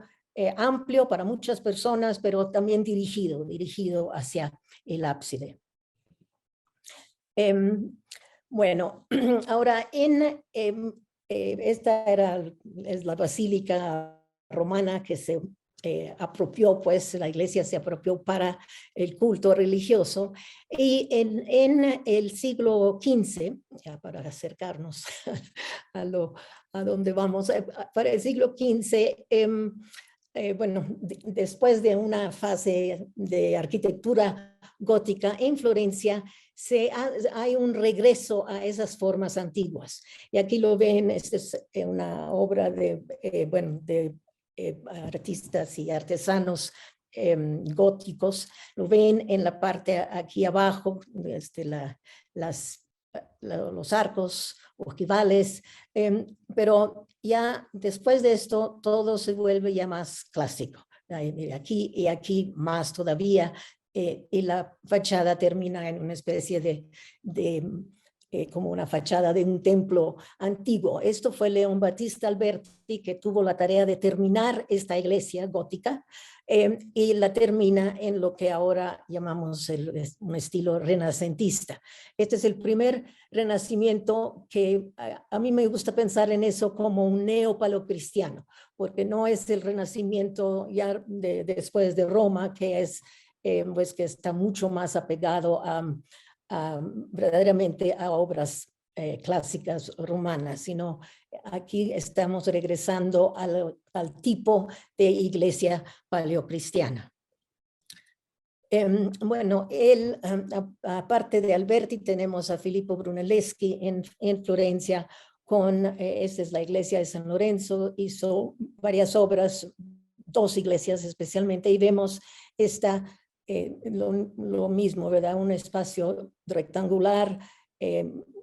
D: amplio para muchas personas, pero también dirigido hacia el ábside. Bueno, ahora esta es la basílica romana que se apropió, pues la iglesia se apropió para el culto religioso, y en el siglo XV, ya para acercarnos a donde vamos, para el siglo XV, bueno, después de una fase de arquitectura gótica en Florencia, hay un regreso a esas formas antiguas. Y aquí lo ven, esta es una obra de artistas y artesanos góticos. Lo ven en la parte aquí abajo, los arcos ojivales, pero ya después de esto todo se vuelve ya más clásico. Aquí y aquí más todavía, y la fachada termina en una especie de como una fachada de un templo antiguo. Esto fue León Battista Alberti, que tuvo la tarea de terminar esta iglesia gótica y la termina en lo que ahora llamamos un estilo renacentista. Este es el primer renacimiento que a mí me gusta pensar en eso como un neopaleocristiano, porque no es el renacimiento ya después de Roma, que es pues que está mucho más apegado verdaderamente a obras clásicas romanas, sino aquí estamos regresando al tipo de iglesia paleocristiana. Bueno, aparte de Alberti, tenemos a Filippo Brunelleschi en Florencia esta es la iglesia de San Lorenzo, hizo varias obras, 2 iglesias especialmente, y vemos lo mismo, ¿verdad? Un espacio rectangular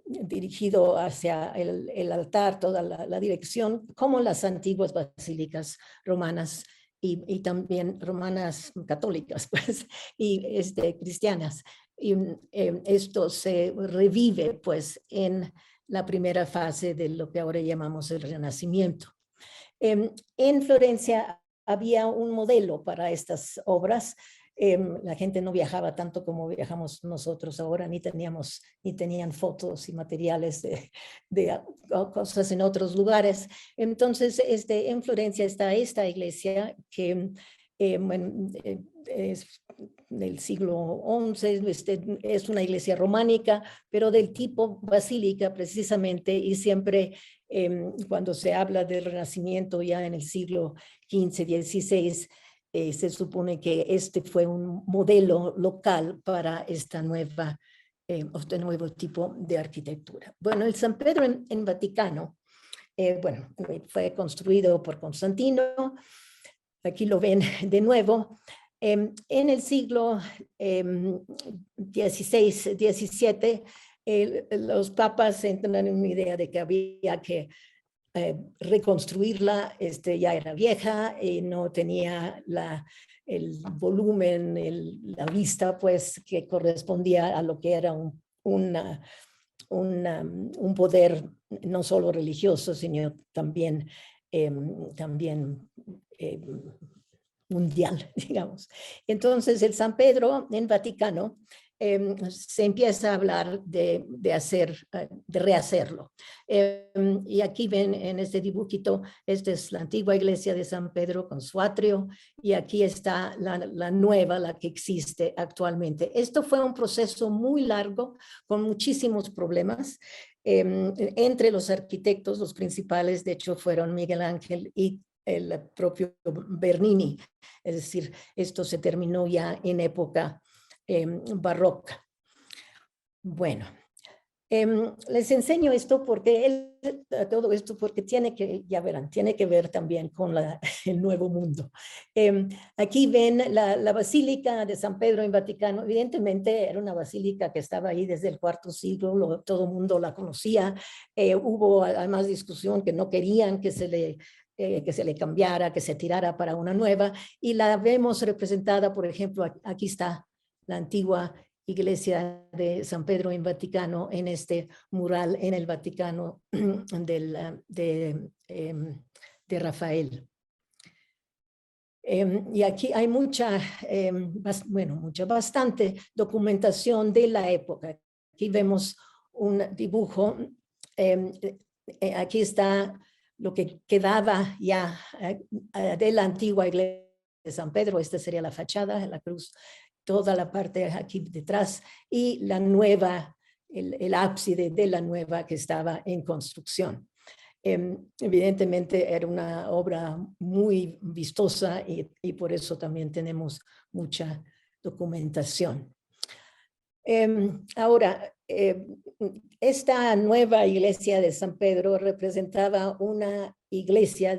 D: dirigido hacia el altar, toda la dirección, como las antiguas basílicas romanas y también romanas católicas, pues, y cristianas. Y esto se revive, pues, en la primera fase de lo que ahora llamamos el Renacimiento. En Florencia había un modelo para estas obras. La gente no viajaba tanto como viajamos nosotros ahora, ni tenían fotos y materiales de cosas en otros lugares. Entonces, en Florencia está esta iglesia que es del siglo XI, es una iglesia románica, pero del tipo basílica precisamente, y siempre cuando se habla del Renacimiento ya en el siglo XV, XVI, se supone que este fue un modelo local para este nuevo tipo de arquitectura. Bueno, el San Pedro en Vaticano, bueno, fue construido por Constantino. Aquí lo ven de nuevo. En el siglo XVI, XVII, los papas entran en una idea de que había que reconstruirla, ya era vieja y no tenía el volumen, la vista, pues, que correspondía a lo que era un poder no solo religioso, sino también mundial, digamos. Entonces, el San Pedro en Vaticano se empieza a hablar de rehacerlo. Y aquí ven en este dibujito, esta es la antigua iglesia de San Pedro con su atrio, y aquí está la nueva, la que existe actualmente. Esto fue un proceso muy largo, con muchísimos problemas. Entre los arquitectos, los principales, de hecho, fueron Miguel Ángel y el propio Bernini. Es decir, esto se terminó ya en época barroca. Bueno, les enseño esto porque todo esto porque ya verán, tiene que ver también con el Nuevo Mundo. Aquí ven la Basílica de San Pedro en Vaticano. Evidentemente era una basílica que estaba ahí desde el IV siglo, todo el mundo la conocía. Hubo además discusión que no querían que se le cambiara, que se tirara para una nueva, y la vemos representada, por ejemplo, aquí está la antigua iglesia de San Pedro en Vaticano, en este mural en el Vaticano de Rafael. Y aquí hay bastante documentación de la época. Aquí vemos un dibujo, aquí está lo que quedaba ya de la antigua iglesia de San Pedro. Esta sería la fachada, la cruz, toda la parte aquí detrás, y la nueva, el ábside de la nueva que estaba en construcción. Evidentemente era una obra muy vistosa y por eso también tenemos mucha documentación. Ahora, esta nueva iglesia de San Pedro representaba una iglesia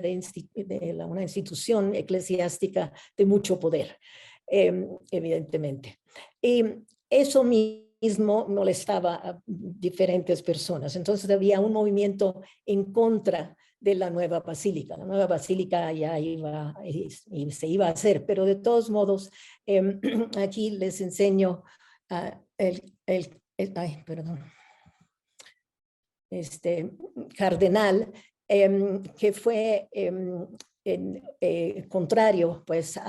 D: una institución eclesiástica de mucho poder, evidentemente. Y eso mismo molestaba a diferentes personas. Entonces había un movimiento en contra de la nueva basílica. La nueva basílica ya iba y se iba a hacer, pero de todos modos, aquí les enseño ay, perdón. cardenal, que fue contrario pues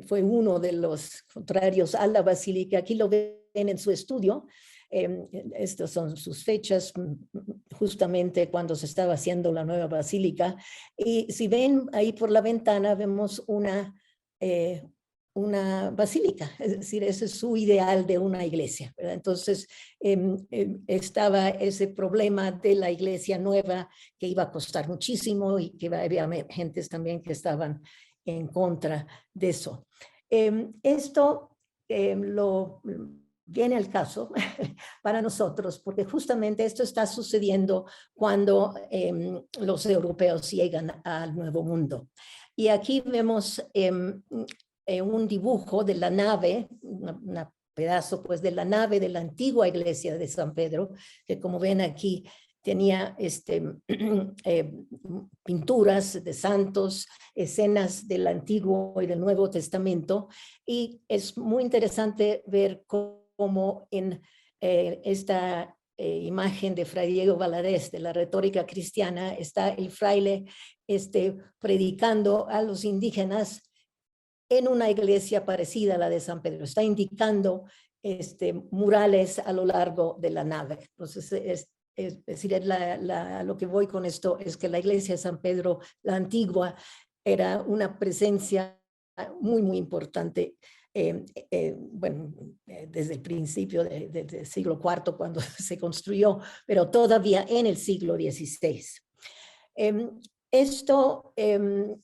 D: fue uno de los contrarios a la basílica. Aquí lo ven en su estudio. Estas son sus fechas, justamente cuando se estaba haciendo la nueva basílica. Y si ven ahí por la ventana, vemos una basílica, es decir, ese es su ideal de una iglesia, ¿verdad? Entonces estaba ese problema de la iglesia nueva que iba a costar muchísimo y que había gentes también que estaban en contra de eso. Esto viene al caso para nosotros, porque justamente esto está sucediendo cuando los europeos llegan al Nuevo Mundo. Y aquí vemos un dibujo de la nave, un pedazo pues de la nave de la antigua iglesia de San Pedro, que como ven aquí tenía pinturas de santos, escenas del Antiguo y del Nuevo Testamento, y es muy interesante ver cómo en esta imagen de Fray Diego Valadez de la retórica cristiana está el fraile predicando a los indígenas en una iglesia parecida a la de San Pedro. Está indicando murales a lo largo de la nave. Entonces, es decir, lo que voy con esto es que la iglesia de San Pedro, la antigua, era una presencia muy, muy importante. Bueno, desde el principio del siglo IV, cuando se construyó, pero todavía en el siglo XVI. Esto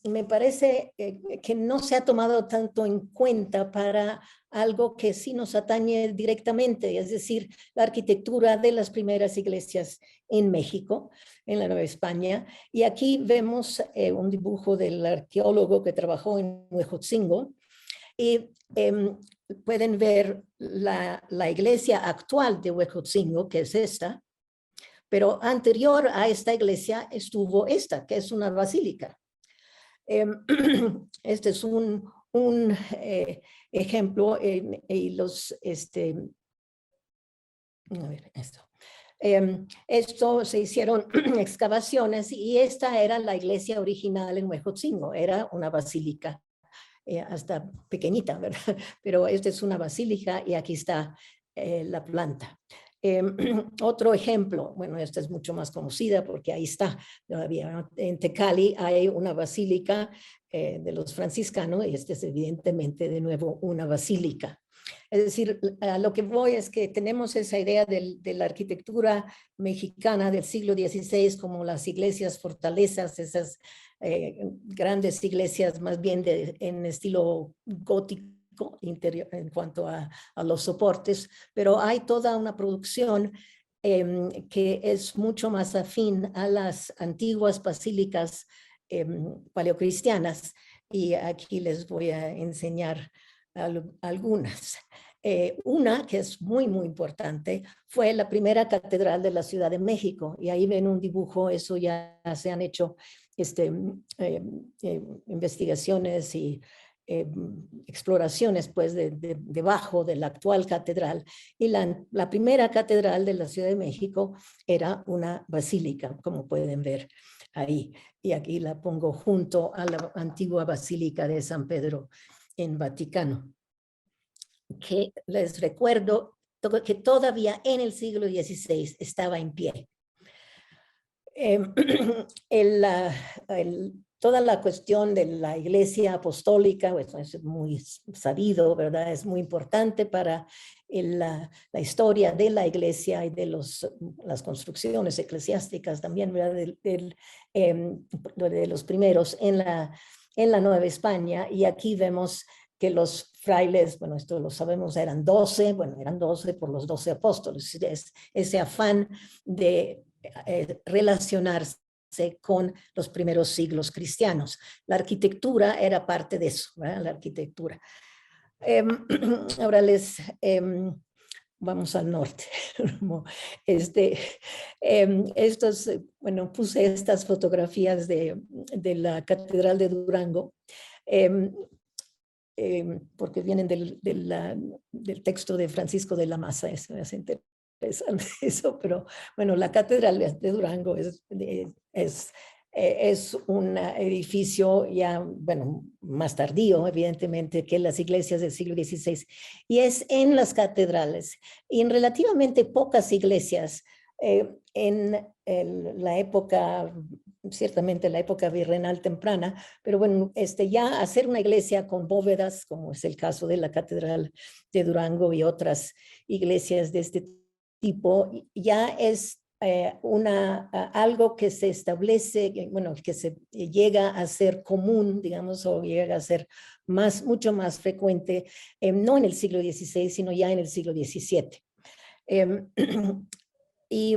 D: me parece que no se ha tomado tanto en cuenta para algo que sí nos atañe directamente, es decir, la arquitectura de las primeras iglesias en México, en la Nueva España. Y aquí vemos un dibujo del arqueólogo que trabajó en Huejotzingo, y pueden ver la iglesia actual de Huejotzingo, que es esta, pero anterior a esta iglesia estuvo esta, que es una basílica. Este es un ejemplo, y los, a ver, esto se hicieron excavaciones, y esta era la iglesia original en Huejotzingo, era una basílica, hasta pequeñita, ¿verdad? Pero esta es una basílica y aquí está la planta. Otro ejemplo, bueno, esta es mucho más conocida porque ahí está todavía, ¿no? En Tecali hay una basílica de los franciscanos, y esta es evidentemente de nuevo una basílica. Es decir, a lo que voy es que tenemos esa idea de la arquitectura mexicana del siglo XVI como las iglesias fortalezas, esas grandes iglesias más bien en estilo gótico interior en cuanto a los soportes, pero hay toda una producción que es mucho más afín a las antiguas basílicas paleocristianas, y aquí les voy a enseñar algunas. Una que es muy, muy importante fue la primera catedral de la Ciudad de México, y ahí ven un dibujo, eso ya se han hecho investigaciones y exploraciones pues debajo de la actual catedral, y la primera catedral de la Ciudad de México era una basílica, como pueden ver ahí, y aquí la pongo junto a la antigua basílica de San Pedro en Vaticano, que les recuerdo que todavía en el siglo XVI estaba en pie. Toda la cuestión de la iglesia apostólica, pues, es muy sabido, ¿verdad? Es muy importante para la historia de la iglesia y de las construcciones eclesiásticas también, ¿verdad? De los primeros en la Nueva España. Y aquí vemos que los frailes, bueno, esto lo sabemos, eran 12, bueno, eran 12 por los 12 apóstoles, ese afán de relacionarse con los primeros siglos cristianos. La arquitectura era parte de eso, ¿verdad? La arquitectura. Ahora vamos al norte. Bueno, puse estas fotografías de la Catedral de Durango, porque vienen del texto de Francisco de la Maza, es interesante. interesante eso, pero bueno, la Catedral de Durango es un edificio ya, bueno, más tardío, evidentemente, que las iglesias del siglo XVI, y es en las catedrales, y en relativamente pocas iglesias, en la época, ciertamente la época virreinal temprana, pero bueno, ya hacer una iglesia con bóvedas, como es el caso de la Catedral de Durango y otras iglesias de este tipo, ya es algo que se establece, bueno, que se llega a ser común, digamos, o llega a ser mucho más frecuente, no en el siglo XVI, sino ya en el siglo XVII. Y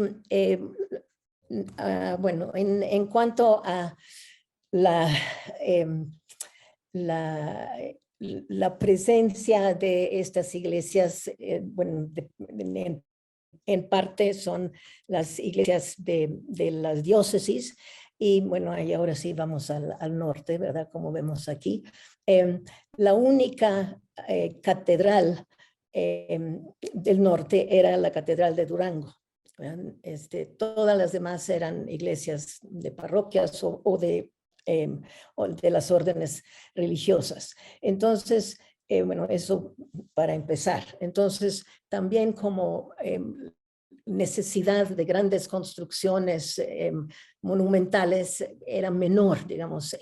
D: bueno, en cuanto a la presencia de estas iglesias, bueno, en parte son las iglesias de las diócesis, y bueno, ahí ahora sí vamos al norte, ¿verdad? Como vemos aquí. La única catedral del norte era la Catedral de Durango. Todas las demás eran iglesias de parroquias o de las órdenes religiosas. Entonces, bueno, eso para empezar. Entonces, también como necesidad de grandes construcciones monumentales era menor, digamos,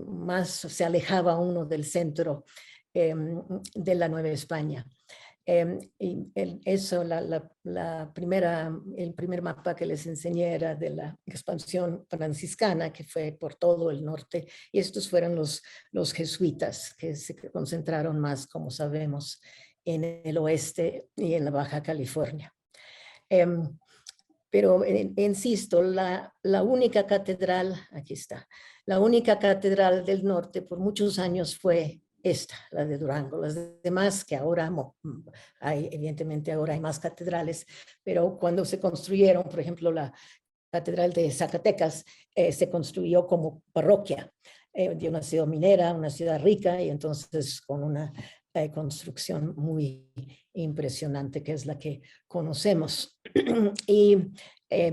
D: más se alejaba uno del centro de la Nueva España. Y el primer mapa que les enseñé era de la expansión franciscana, que fue por todo el norte, y estos fueron los jesuitas, que se concentraron más, como sabemos, en el oeste y en la Baja California. Pero insisto, la única catedral, aquí está, la única catedral del norte por muchos años fue esta, la de Durango. Las demás, que ahora evidentemente ahora hay más catedrales, pero cuando se construyeron, por ejemplo, la Catedral de Zacatecas se construyó como parroquia de una ciudad minera, una ciudad rica, y entonces con una construcción muy impresionante, que es la que conocemos. Y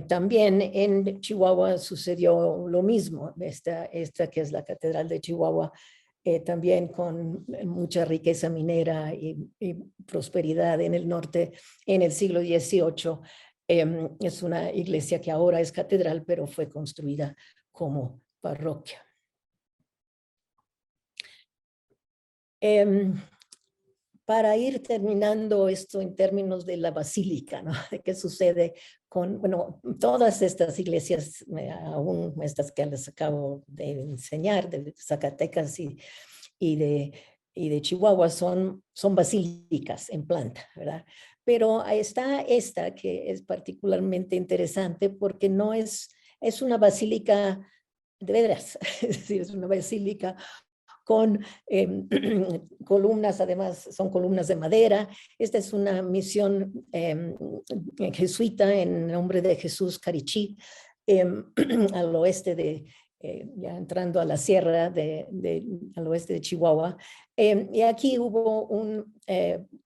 D: también en Chihuahua sucedió lo mismo. Esta que es la Catedral de Chihuahua, también con mucha riqueza minera y prosperidad en el norte en el siglo XVIII. Es una iglesia que ahora es catedral, pero fue construida como parroquia. Para ir terminando esto en términos de la basílica, ¿no? ¿Qué sucede con, bueno, todas estas iglesias, aún estas que les acabo de enseñar, de Zacatecas y de Chihuahua, son basílicas en planta, ¿verdad? Pero ahí está esta que es particularmente interesante porque no es una basílica de veras, es decir, es una basílica con columnas, además son columnas de madera. Esta es una misión jesuita en nombre de Jesús Carichí, al oeste ya entrando a la sierra al oeste de Chihuahua. Y aquí hubo un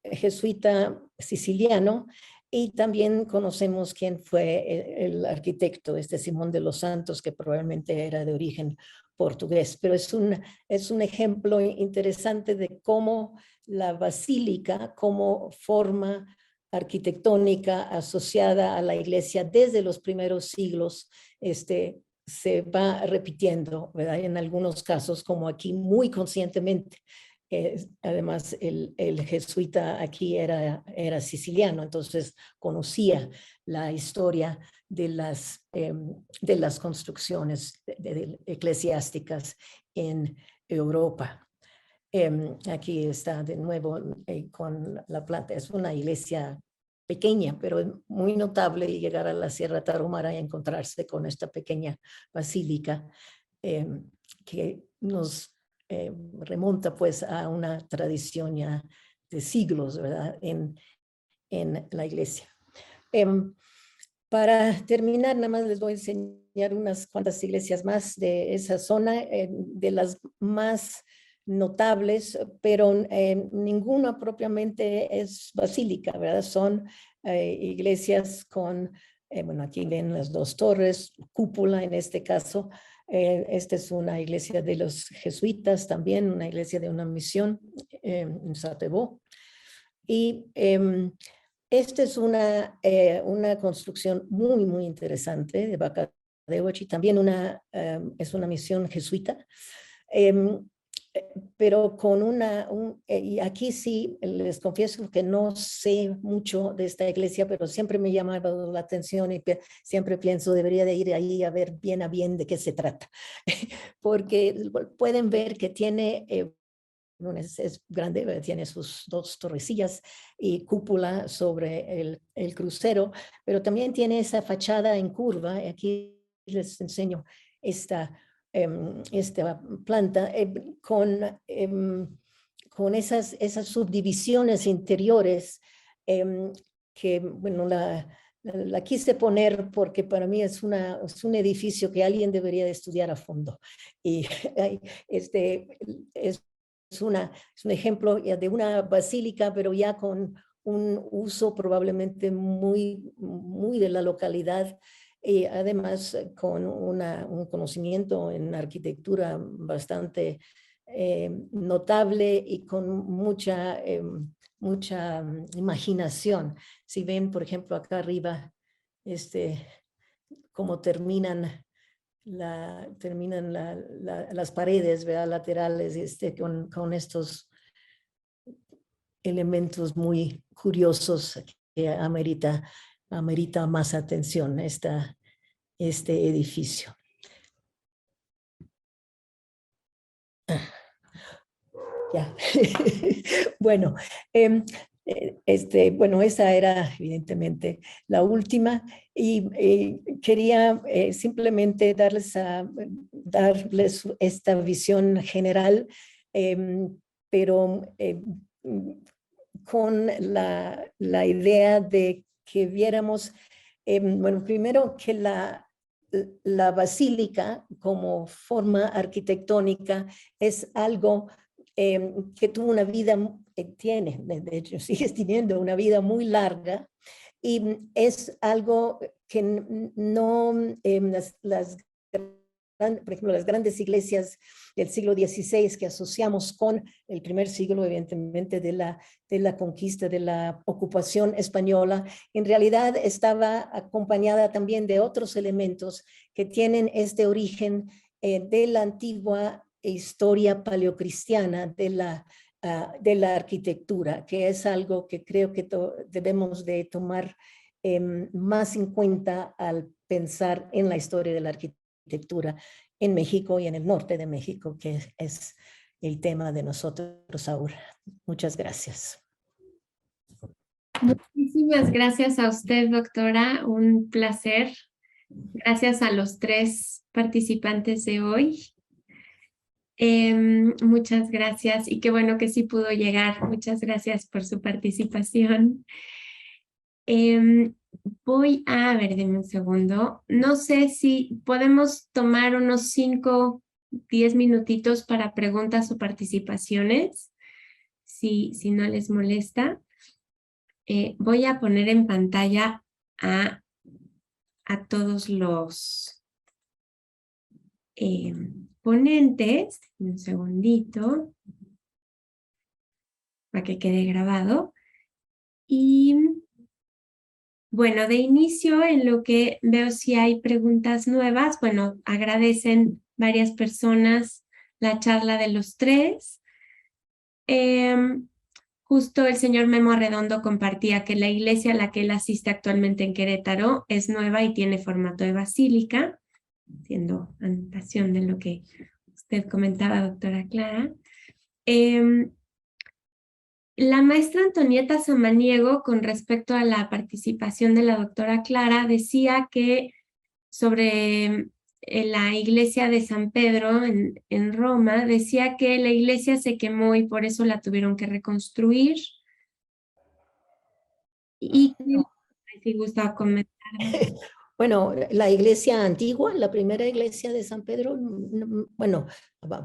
D: jesuita siciliano, y también conocemos quién fue el arquitecto, Simón de los Santos, que probablemente era de origen portugués, pero es un ejemplo interesante de cómo la basílica, como forma arquitectónica asociada a la iglesia desde los primeros siglos, se va repitiendo, ¿verdad? En algunos casos, como aquí, muy conscientemente. Además, el jesuita aquí era siciliano, entonces conocía la historia de las construcciones eclesiásticas en Europa. Aquí está de nuevo con la planta. Es una iglesia pequeña, pero muy notable, y llegar a la Sierra Tarahumara y encontrarse con esta pequeña basílica que nos remonta pues a una tradición ya de siglos, ¿verdad? En la iglesia. Para terminar, nada más les voy a enseñar unas cuantas iglesias más de esa zona, de las más notables, pero ninguna propiamente es basílica, ¿verdad? Son iglesias con, bueno, aquí ven las dos torres, cúpula en este caso. Esta es una iglesia de los jesuitas también, una iglesia de una misión en Satebó. Y esta es una construcción muy, muy interesante de Bacadehuachi, también es una misión jesuita. Pero con y aquí sí, les confieso que no sé mucho de esta iglesia, pero siempre me llama la atención y siempre pienso, debería de ir ahí a ver bien a bien de qué se trata. Porque pueden ver que tiene, es grande, tiene sus dos torrecillas y cúpula sobre el crucero, pero también tiene esa fachada en curva. Aquí les enseño esta planta con esas subdivisiones interiores que, bueno, la quise poner porque para mí es un edificio que alguien debería de estudiar a fondo. Y es un ejemplo de una basílica, pero ya con un uso probablemente muy, muy de la localidad, y además con un conocimiento en arquitectura bastante notable y con mucha imaginación. Si ven, por ejemplo, acá arriba, cómo terminan las paredes, ¿verdad? Laterales, con estos elementos muy curiosos que amerita más atención este edificio. Ya. Bueno, bueno, esa era evidentemente la última y quería simplemente darles esta visión general, pero con la idea de que viéramos, bueno, primero que la basílica como forma arquitectónica es algo que tuvo una vida, tiene, de hecho sigue teniendo una vida muy larga, y es algo que no, por ejemplo, las grandes iglesias del siglo XVI que asociamos con el primer siglo, evidentemente, de la conquista, de la ocupación española, en realidad estaba acompañada también de otros elementos que tienen este origen de la antigua historia paleocristiana de la arquitectura, que es algo que creo que debemos de tomar más en cuenta al pensar en la historia de la arquitectura en México y en el norte de México, que es el tema de nosotros ahora. Muchas gracias.
A: Muchísimas gracias a usted, doctora. Un placer. Gracias a los 3 participantes de hoy. Muchas gracias y qué bueno que sí pudo llegar. Muchas gracias por su participación. Voy a ver, denme un segundo. No sé si podemos tomar unos 5, 10 minutitos para preguntas o participaciones, si no les molesta. Voy a poner en pantalla a todos los ponentes. Un segundito para que quede grabado. Y bueno, de inicio, en lo que veo si hay preguntas nuevas, bueno, agradecen varias personas la charla de los 3. Justo el señor Memo Arredondo compartía que la iglesia a la que él asiste actualmente en Querétaro es nueva y tiene formato de basílica, haciendo anotación de lo que usted comentaba, doctora Clara. La maestra Antonieta Samaniego, con respecto a la participación de la doctora Clara, decía que sobre la iglesia de San Pedro en Roma, decía que la iglesia se quemó y por eso la tuvieron que reconstruir. Y si gusta comentar.
D: Bueno, la iglesia antigua, la primera iglesia de San Pedro, bueno,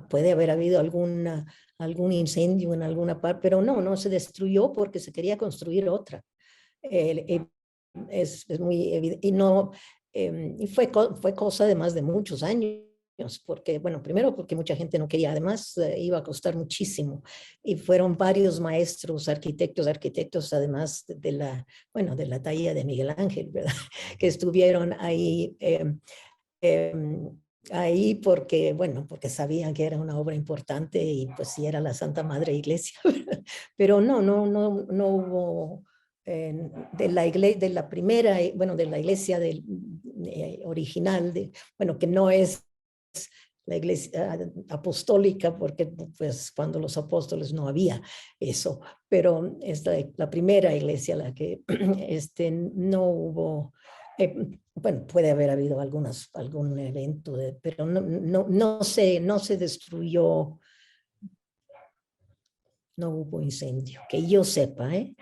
D: puede haber habido algún incendio en alguna parte, pero no se destruyó porque se quería construir otra. Es muy evidente, y no, y fue cosa de más de muchos años, porque, bueno, primero porque mucha gente no quería, además iba a costar muchísimo, y fueron varios maestros, arquitectos, además de la talla de Miguel Ángel, ¿verdad? Que estuvieron ahí, ahí porque, bueno, porque sabían que era una obra importante y pues sí era la Santa Madre Iglesia, pero no hubo de la primera, bueno, de la iglesia original, bueno, que no es la iglesia apostólica, porque pues cuando los apóstoles no había eso, pero es la primera iglesia la que no hubo, bueno, puede haber habido algún evento, pero no se destruyó, no hubo incendio, que yo sepa, ¿eh?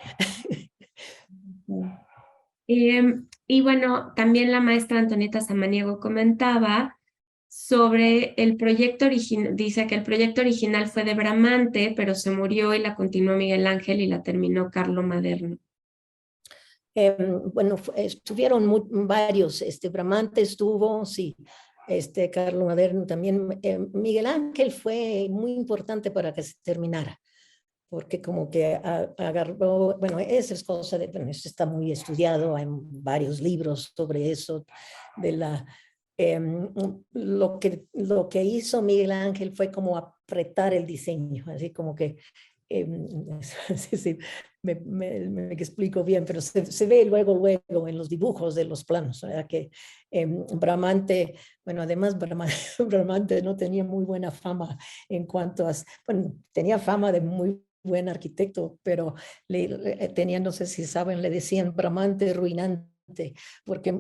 A: Y bueno, también la maestra Antonieta Samaniego comentaba sobre el proyecto original, dice que el proyecto original fue de Bramante, pero se murió y la continuó Miguel Ángel y la terminó Carlo Maderno.
D: Bueno, estuvieron varios, Bramante estuvo, sí, Carlo Maderno también. Miguel Ángel fue muy importante para que se terminara, porque como que agarró, bueno, esa es cosa de, bueno, eso está muy estudiado, hay varios libros sobre eso, lo que hizo Miguel Ángel fue como apretar el diseño, así como que, sí, me explico bien, pero se ve luego en los dibujos de los planos, ¿verdad? Que Bramante, bueno, además Bramante no tenía muy buena fama en cuanto a, bueno, tenía fama de muy buen arquitecto, pero tenía, no sé si saben, le decían Bramante ruinante, porque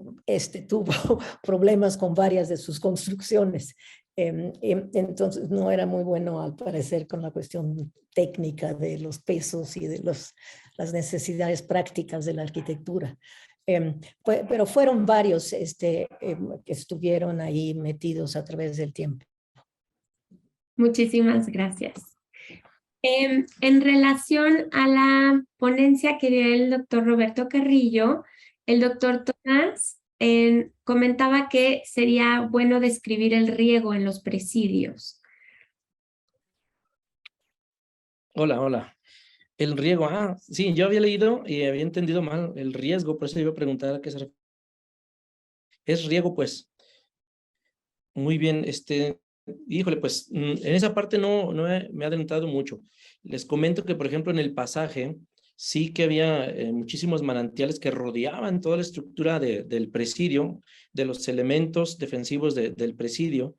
D: tuvo problemas con varias de sus construcciones. Entonces no era muy bueno al parecer con la cuestión técnica de los pesos y de las necesidades prácticas de la arquitectura. Pero fueron varios que estuvieron ahí metidos a través del tiempo.
A: Muchísimas gracias. En relación a la ponencia que dio el doctor Roberto Carrillo, el doctor Tomás comentaba que sería bueno describir el riego en los presidios.
C: Hola. El riego, sí, yo había leído y había entendido mal el riesgo, por eso iba a preguntar a qué se refiere. Es riego, pues. Muy bien, híjole, pues en esa parte no me he adelantado mucho. Les comento que, por ejemplo, en el pasaje sí que había muchísimos manantiales que rodeaban toda la estructura del presidio, de los elementos defensivos del presidio,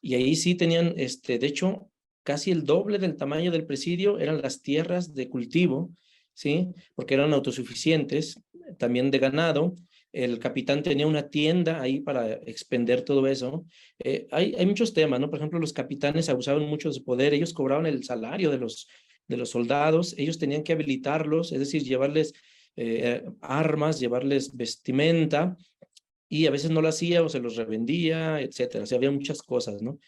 C: y ahí sí tenían, de hecho, casi el doble del tamaño del presidio eran las tierras de cultivo, ¿sí? Porque eran autosuficientes, también de ganado. El capitán tenía una tienda ahí para expender todo eso. Hay muchos temas, ¿no? Por ejemplo, los capitanes abusaban mucho de su poder, ellos cobraban el salario de los soldados, ellos tenían que habilitarlos, es decir, llevarles armas, llevarles vestimenta, y a veces no lo hacía o se los revendía, etcétera. O sea, había muchas cosas, ¿no?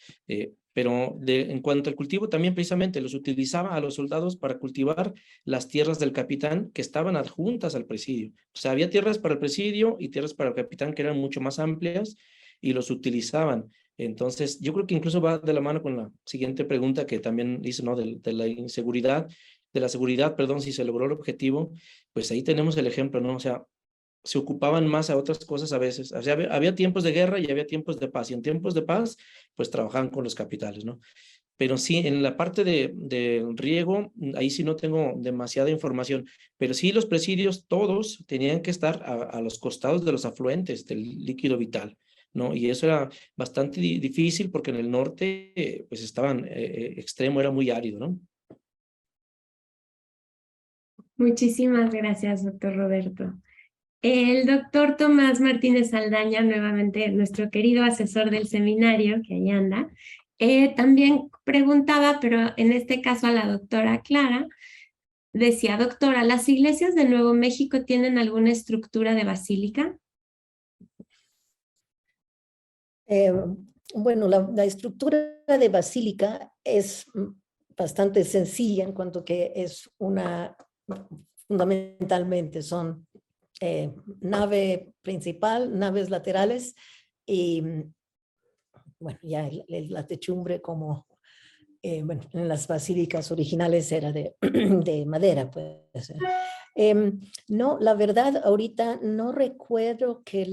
C: Pero en cuanto al cultivo, también precisamente los utilizaba a los soldados para cultivar las tierras del capitán que estaban adjuntas al presidio. O sea, había tierras para el presidio y tierras para el capitán que eran mucho más amplias y los utilizaban. Entonces, yo creo que incluso va de la mano con la siguiente pregunta que también hizo, ¿no? De la inseguridad, de la seguridad, perdón, si se logró el objetivo, pues ahí tenemos el ejemplo, ¿no? O sea, se ocupaban más a otras cosas a veces. O sea, había tiempos de guerra y había tiempos de paz. Y en tiempos de paz, pues trabajaban con los capitales, ¿no? Pero sí, en la parte de riego, ahí sí no tengo demasiada información. Pero sí, los presidios todos tenían que estar a los costados de los afluentes del líquido vital, ¿no? Y eso era bastante difícil porque en el norte, pues estaban, extremo, era muy árido, ¿no?
A: Muchísimas gracias, doctor Roberto. El doctor Tomás Martínez Saldaña, nuevamente nuestro querido asesor del seminario, que ahí anda, también preguntaba, pero en este caso a la doctora Clara, decía, doctora, ¿las iglesias de Nuevo México tienen alguna estructura de basílica?
D: Bueno, la estructura de basílica es bastante sencilla en cuanto que es fundamentalmente son nave principal, naves laterales y, bueno, ya la techumbre como, bueno, en las basílicas originales era de madera, pues. No, la verdad, ahorita no recuerdo que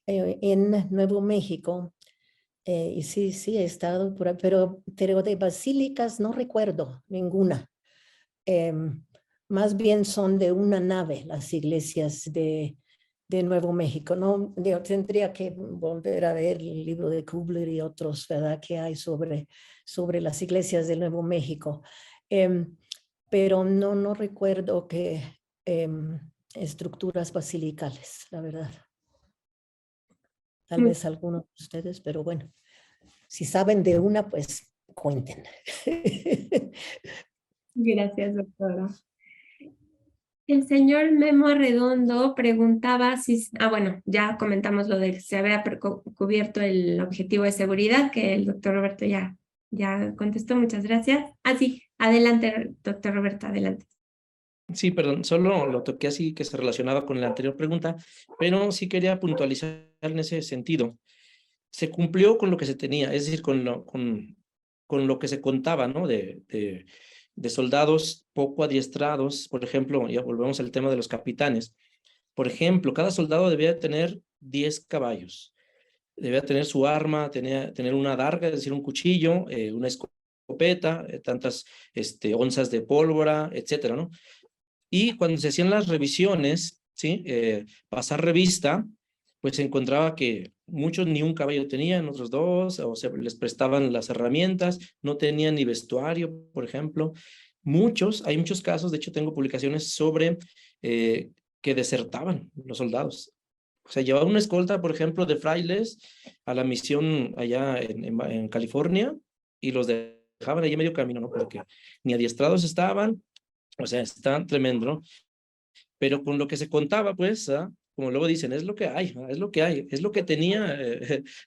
D: en Nuevo México, y sí he estado por ahí, pero de basílicas no recuerdo ninguna. Más bien son de una nave las iglesias de Nuevo México. No, tendría que volver a ver el libro de Kubler y otros, ¿verdad?, que hay sobre las iglesias de Nuevo México. Pero no recuerdo que estructuras basilicales, la verdad. Tal vez algunos de ustedes, pero bueno, si saben de una, pues cuenten.
A: Gracias, doctora. El señor Memo Arredondo preguntaba si, bueno, ya comentamos lo de que se había cubierto el objetivo de seguridad, que el doctor Roberto ya contestó, muchas gracias. Sí, adelante, doctor Roberto, adelante.
C: Sí, perdón, solo lo toqué así que se relacionaba con la anterior pregunta, pero sí quería puntualizar en ese sentido. Se cumplió con lo que se tenía, es decir, con lo que se contaba, ¿no? De soldados poco adiestrados, por ejemplo, ya volvemos al tema de los capitanes. Por ejemplo, cada soldado debía tener 10 caballos, debía tener su arma, tener una darga, es decir, un cuchillo, una escopeta, tantas onzas de pólvora, etcétera, ¿no? Y cuando se hacían las revisiones, ¿sí? Pasar revista, pues se encontraba que muchos ni un caballo tenían, otros dos, o se les prestaban las herramientas, no tenían ni vestuario, por ejemplo. Hay muchos casos, de hecho tengo publicaciones sobre que desertaban los soldados. O sea, llevaban una escolta, por ejemplo, de frailes a la misión allá en California y los dejaban ahí a medio camino, ¿no? Porque ni adiestrados estaban, o sea, está tremendo, ¿no? Pero con lo que se contaba, pues, como luego dicen, es lo que hay, es lo que hay, es lo que tenía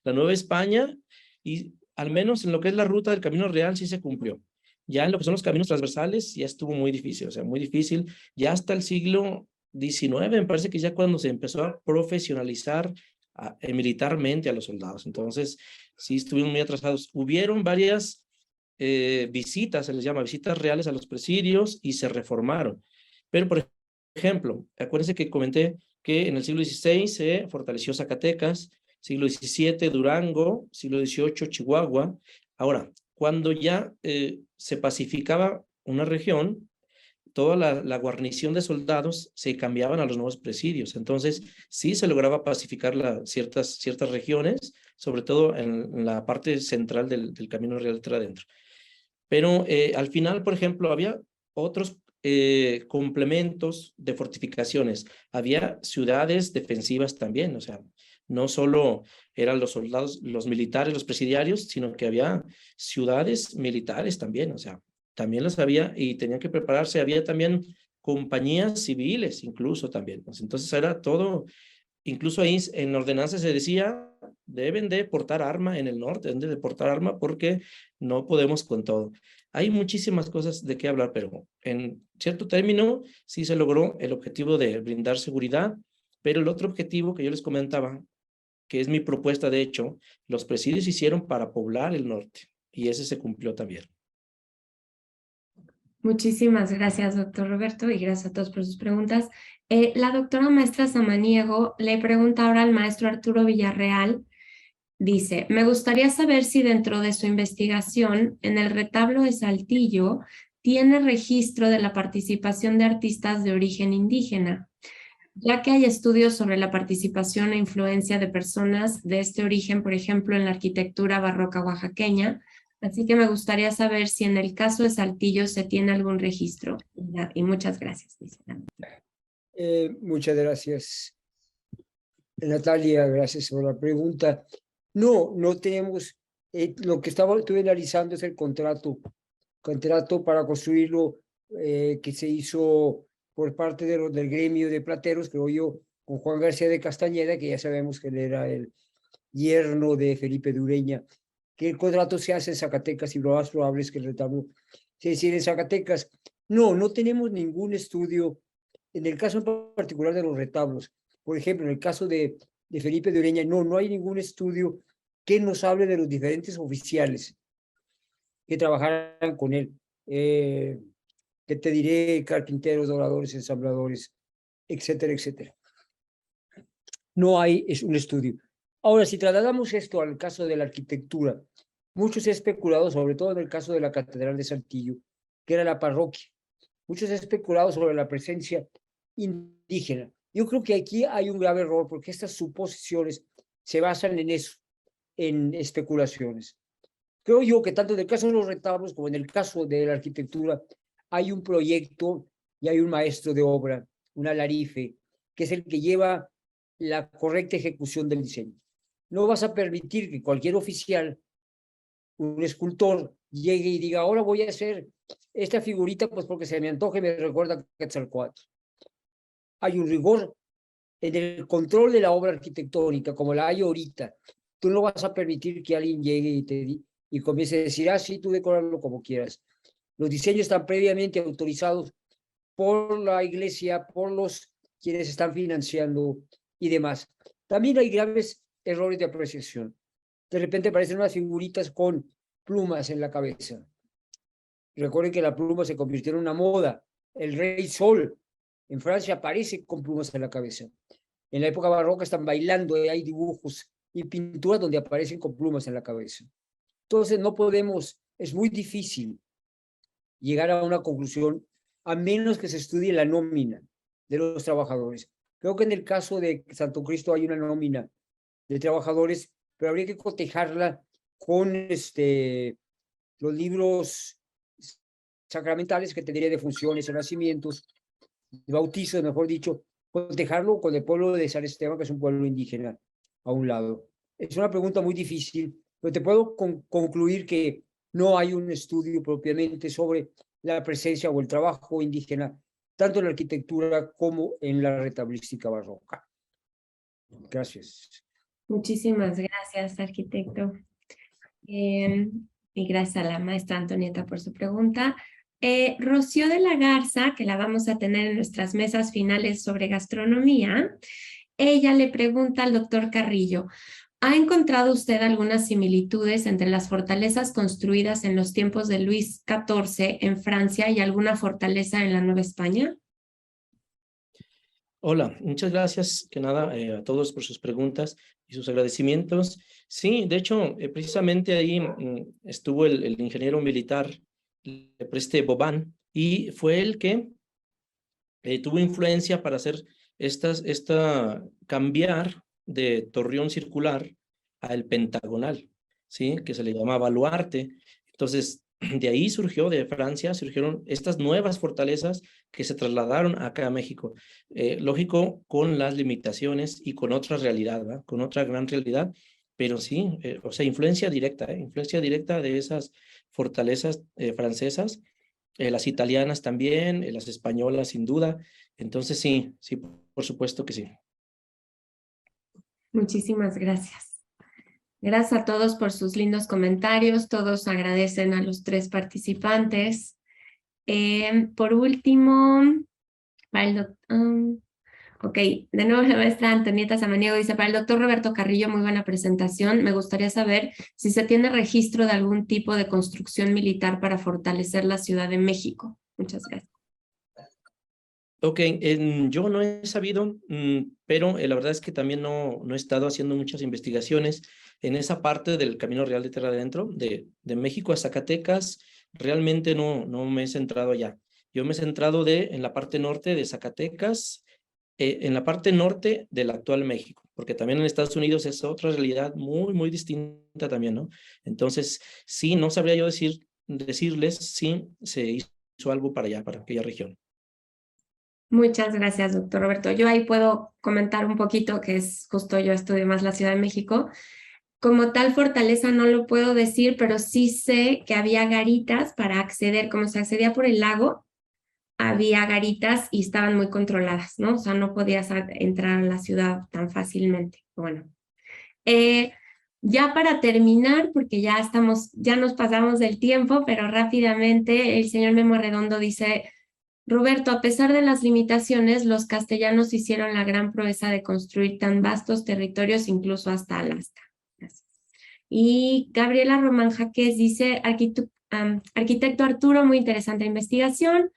C: la Nueva España, y al menos en lo que es la ruta del Camino Real sí se cumplió. Ya en lo que son los caminos transversales ya estuvo muy difícil, o sea, muy difícil. Ya hasta el siglo XIX, me parece que ya cuando se empezó a profesionalizar militarmente a los soldados. Entonces, sí estuvieron muy atrasados. Hubieron varias visitas, se les llama visitas reales a los presidios, y se reformaron. Pero, por ejemplo, acuérdense que comenté que en el siglo XVI se fortaleció Zacatecas, siglo XVII Durango, siglo XVIII Chihuahua. Ahora, cuando ya se pacificaba una región, toda la guarnición de soldados se cambiaban a los nuevos presidios. Entonces, sí se lograba pacificar ciertas regiones, sobre todo en la parte central del Camino Real de Tierra Adentro. Pero al final, por ejemplo, había otros complementos de fortificaciones. Había ciudades defensivas también, o sea, no solo eran los soldados, los militares, los presidiarios, sino que había ciudades militares también, o sea, también las había y tenían que prepararse. Había también compañías civiles incluso también. Entonces era todo, incluso ahí en ordenanza se decía, deben de portar arma en el norte, deben de portar arma porque no podemos con todo. Hay muchísimas cosas de qué hablar, pero en cierto término sí se logró el objetivo de brindar seguridad, pero el otro objetivo que yo les comentaba, que es mi propuesta de hecho, los presidios se hicieron para poblar el norte, y ese se cumplió también.
A: Muchísimas gracias, doctor Roberto, y gracias a todos por sus preguntas. La doctora maestra Samaniego le pregunta ahora al maestro Arturo Villarreal. Dice, me gustaría saber si dentro de su investigación en el retablo de Saltillo tiene registro de la participación de artistas de origen indígena, ya que hay estudios sobre la participación e influencia de personas de este origen, por ejemplo, en la arquitectura barroca oaxaqueña. Así que me gustaría saber si en el caso de Saltillo se tiene algún registro. Y muchas gracias, dice.
B: Muchas gracias, Natalia, gracias por la pregunta. No tenemos, lo que estuve analizando es el contrato para construirlo que se hizo por parte del gremio de plateros, creo yo, con Juan García de Castañeda, que ya sabemos que él era el yerno de Felipe de Ureña, que el contrato se hace en Zacatecas y lo más probable es que el retablo se decide en Zacatecas. No tenemos ningún estudio en el caso en particular de los retablos. Por ejemplo, en el caso de Felipe de Ureña, no hay ningún estudio que nos hable de los diferentes oficiales que trabajaran con él. Que te diré, carpinteros, doradores, ensambladores, etcétera, etcétera. No hay un estudio. Ahora, si trasladamos esto al caso de la arquitectura, mucho se ha especulado, sobre todo en el caso de la Catedral de Saltillo, que era la parroquia. Mucho se ha especulado sobre la presencia indígena. Yo creo que aquí hay un grave error porque estas suposiciones se basan en eso, en especulaciones. Creo yo que tanto en el caso de los retablos como en el caso de la arquitectura hay un proyecto y hay un maestro de obra, un alarife, que es el que lleva la correcta ejecución del diseño. No vas a permitir que cualquier oficial, un escultor, llegue y diga, ahora voy a hacer esta figurita pues porque se me antoja y me recuerda a Quetzalcóatl. Hay un rigor en el control de la obra arquitectónica, como la hay ahorita. Tú no vas a permitir que alguien llegue y comience a decir, sí, tú decóralo como quieras. Los diseños están previamente autorizados por la iglesia, por los quienes están financiando y demás. También hay graves errores de apreciación. De repente aparecen unas figuritas con plumas en la cabeza. Recuerden que la pluma se convirtió en una moda. El rey Sol en Francia aparece con plumas en la cabeza. En la época barroca están bailando y hay dibujos y pinturas donde aparecen con plumas en la cabeza. Entonces no podemos, es muy difícil llegar a una conclusión a menos que se estudie la nómina de los trabajadores. Creo que en el caso de Santo Cristo hay una nómina de trabajadores, pero habría que cotejarla con los libros sacramentales que tendría de funciones, de nacimientos, de bautizos, mejor dicho, cotejarlo con el pueblo de San Esteban, que es un pueblo indígena, a un lado. Es una pregunta muy difícil, pero te puedo concluir que no hay un estudio propiamente sobre la presencia o el trabajo indígena, tanto en la arquitectura como en la retablística barroca. Gracias.
A: Muchísimas gracias, arquitecto. Y gracias a la maestra Antonieta por su pregunta. Rocío de la Garza, que la vamos a tener en nuestras mesas finales sobre gastronomía, ella le pregunta al doctor Carrillo, ¿ha encontrado usted algunas similitudes entre las fortalezas construidas en los tiempos de Luis XIV en Francia y alguna fortaleza en la Nueva España?
C: Hola, muchas gracias que nada a todos por sus preguntas y sus agradecimientos. Sí, de hecho, precisamente ahí estuvo el ingeniero militar Lepreste Boban y fue el que tuvo influencia para hacer cambiar de torreón circular al pentagonal, ¿sí? Que se le llama baluarte. Entonces, de ahí surgió, de Francia, surgieron estas nuevas fortalezas que se trasladaron acá a México. Lógico, con las limitaciones y con otra realidad, ¿verdad? Con otra gran realidad, pero sí, o sea, influencia directa de esas fortalezas francesas, las italianas también, las españolas sin duda. Entonces sí, por supuesto que sí.
A: Muchísimas gracias. Gracias a todos por sus lindos comentarios. Todos agradecen a los tres participantes. Por último, para el de nuevo la maestra Antonieta Samaniego dice, para el doctor Roberto Carrillo, muy buena presentación. Me gustaría saber si se tiene registro de algún tipo de construcción militar para fortalecer la Ciudad de México. Muchas gracias.
C: Ok, yo no he sabido, pero la verdad es que también no he estado haciendo muchas investigaciones en esa parte del Camino Real de Tierra Adentro, de México a Zacatecas. Realmente no me he centrado allá. Yo me he centrado en la parte norte de Zacatecas, en la parte norte del actual México, porque también en Estados Unidos es otra realidad muy distinta también, ¿no? Entonces, sí, no sabría yo decirles si se hizo algo para allá, para aquella región.
A: Muchas gracias, doctor Roberto. Yo ahí puedo comentar un poquito, que es justo yo estudio más la Ciudad de México. Como tal fortaleza no lo puedo decir, pero sí sé que había garitas para acceder, como se accedía por el lago, había garitas y estaban muy controladas, ¿no? O sea, no podías entrar a la ciudad tan fácilmente. Bueno, Ya para terminar, porque ya nos pasamos del tiempo, pero rápidamente el señor Memo Redondo dice: Roberto, a pesar de las limitaciones, los castellanos hicieron la gran proeza de construir tan vastos territorios, incluso hasta Alaska. Gracias. Y Gabriela Román Jaques dice: arquitecto Arturo, muy interesante investigación.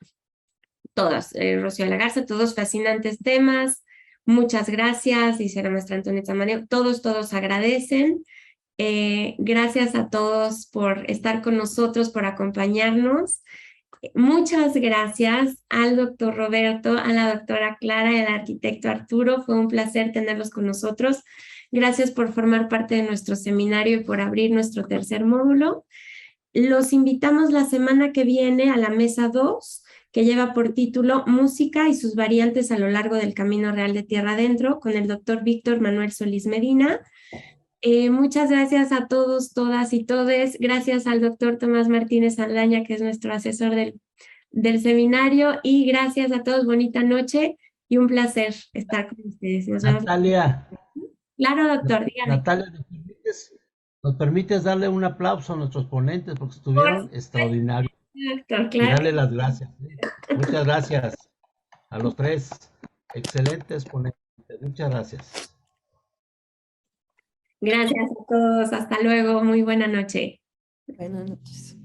A: Todos, Rocío Lagarza, todos fascinantes temas. Muchas gracias, dice la maestra Antonieta Mario. Todos agradecen. Gracias a todos por estar con nosotros, por acompañarnos. Muchas gracias al doctor Roberto, a la doctora Clara y al arquitecto Arturo. Fue un placer tenerlos con nosotros. Gracias por formar parte de nuestro seminario y por abrir nuestro tercer módulo. Los invitamos la semana que viene a la mesa 2, que lleva por título Música y sus variantes a lo largo del Camino Real de Tierra Adentro, con el doctor Víctor Manuel Solís Medina. Muchas gracias a todos, todas y todes. Gracias al doctor Tomás Martínez Aldaña, que es nuestro asesor del seminario. Y gracias a todos. Bonita noche y un placer estar con ustedes. Nos vemos.
F: Natalia.
A: Claro, doctor, dígame.
F: Natalia, ¿nos permites darle un aplauso a nuestros ponentes porque estuvieron extraordinarios?
A: Doctor,
F: Y
A: claro.
F: darle las gracias. Muchas gracias a los tres. Excelentes ponentes. Muchas gracias.
A: Gracias a todos. Hasta luego. Muy buena noche.
D: Buenas noches.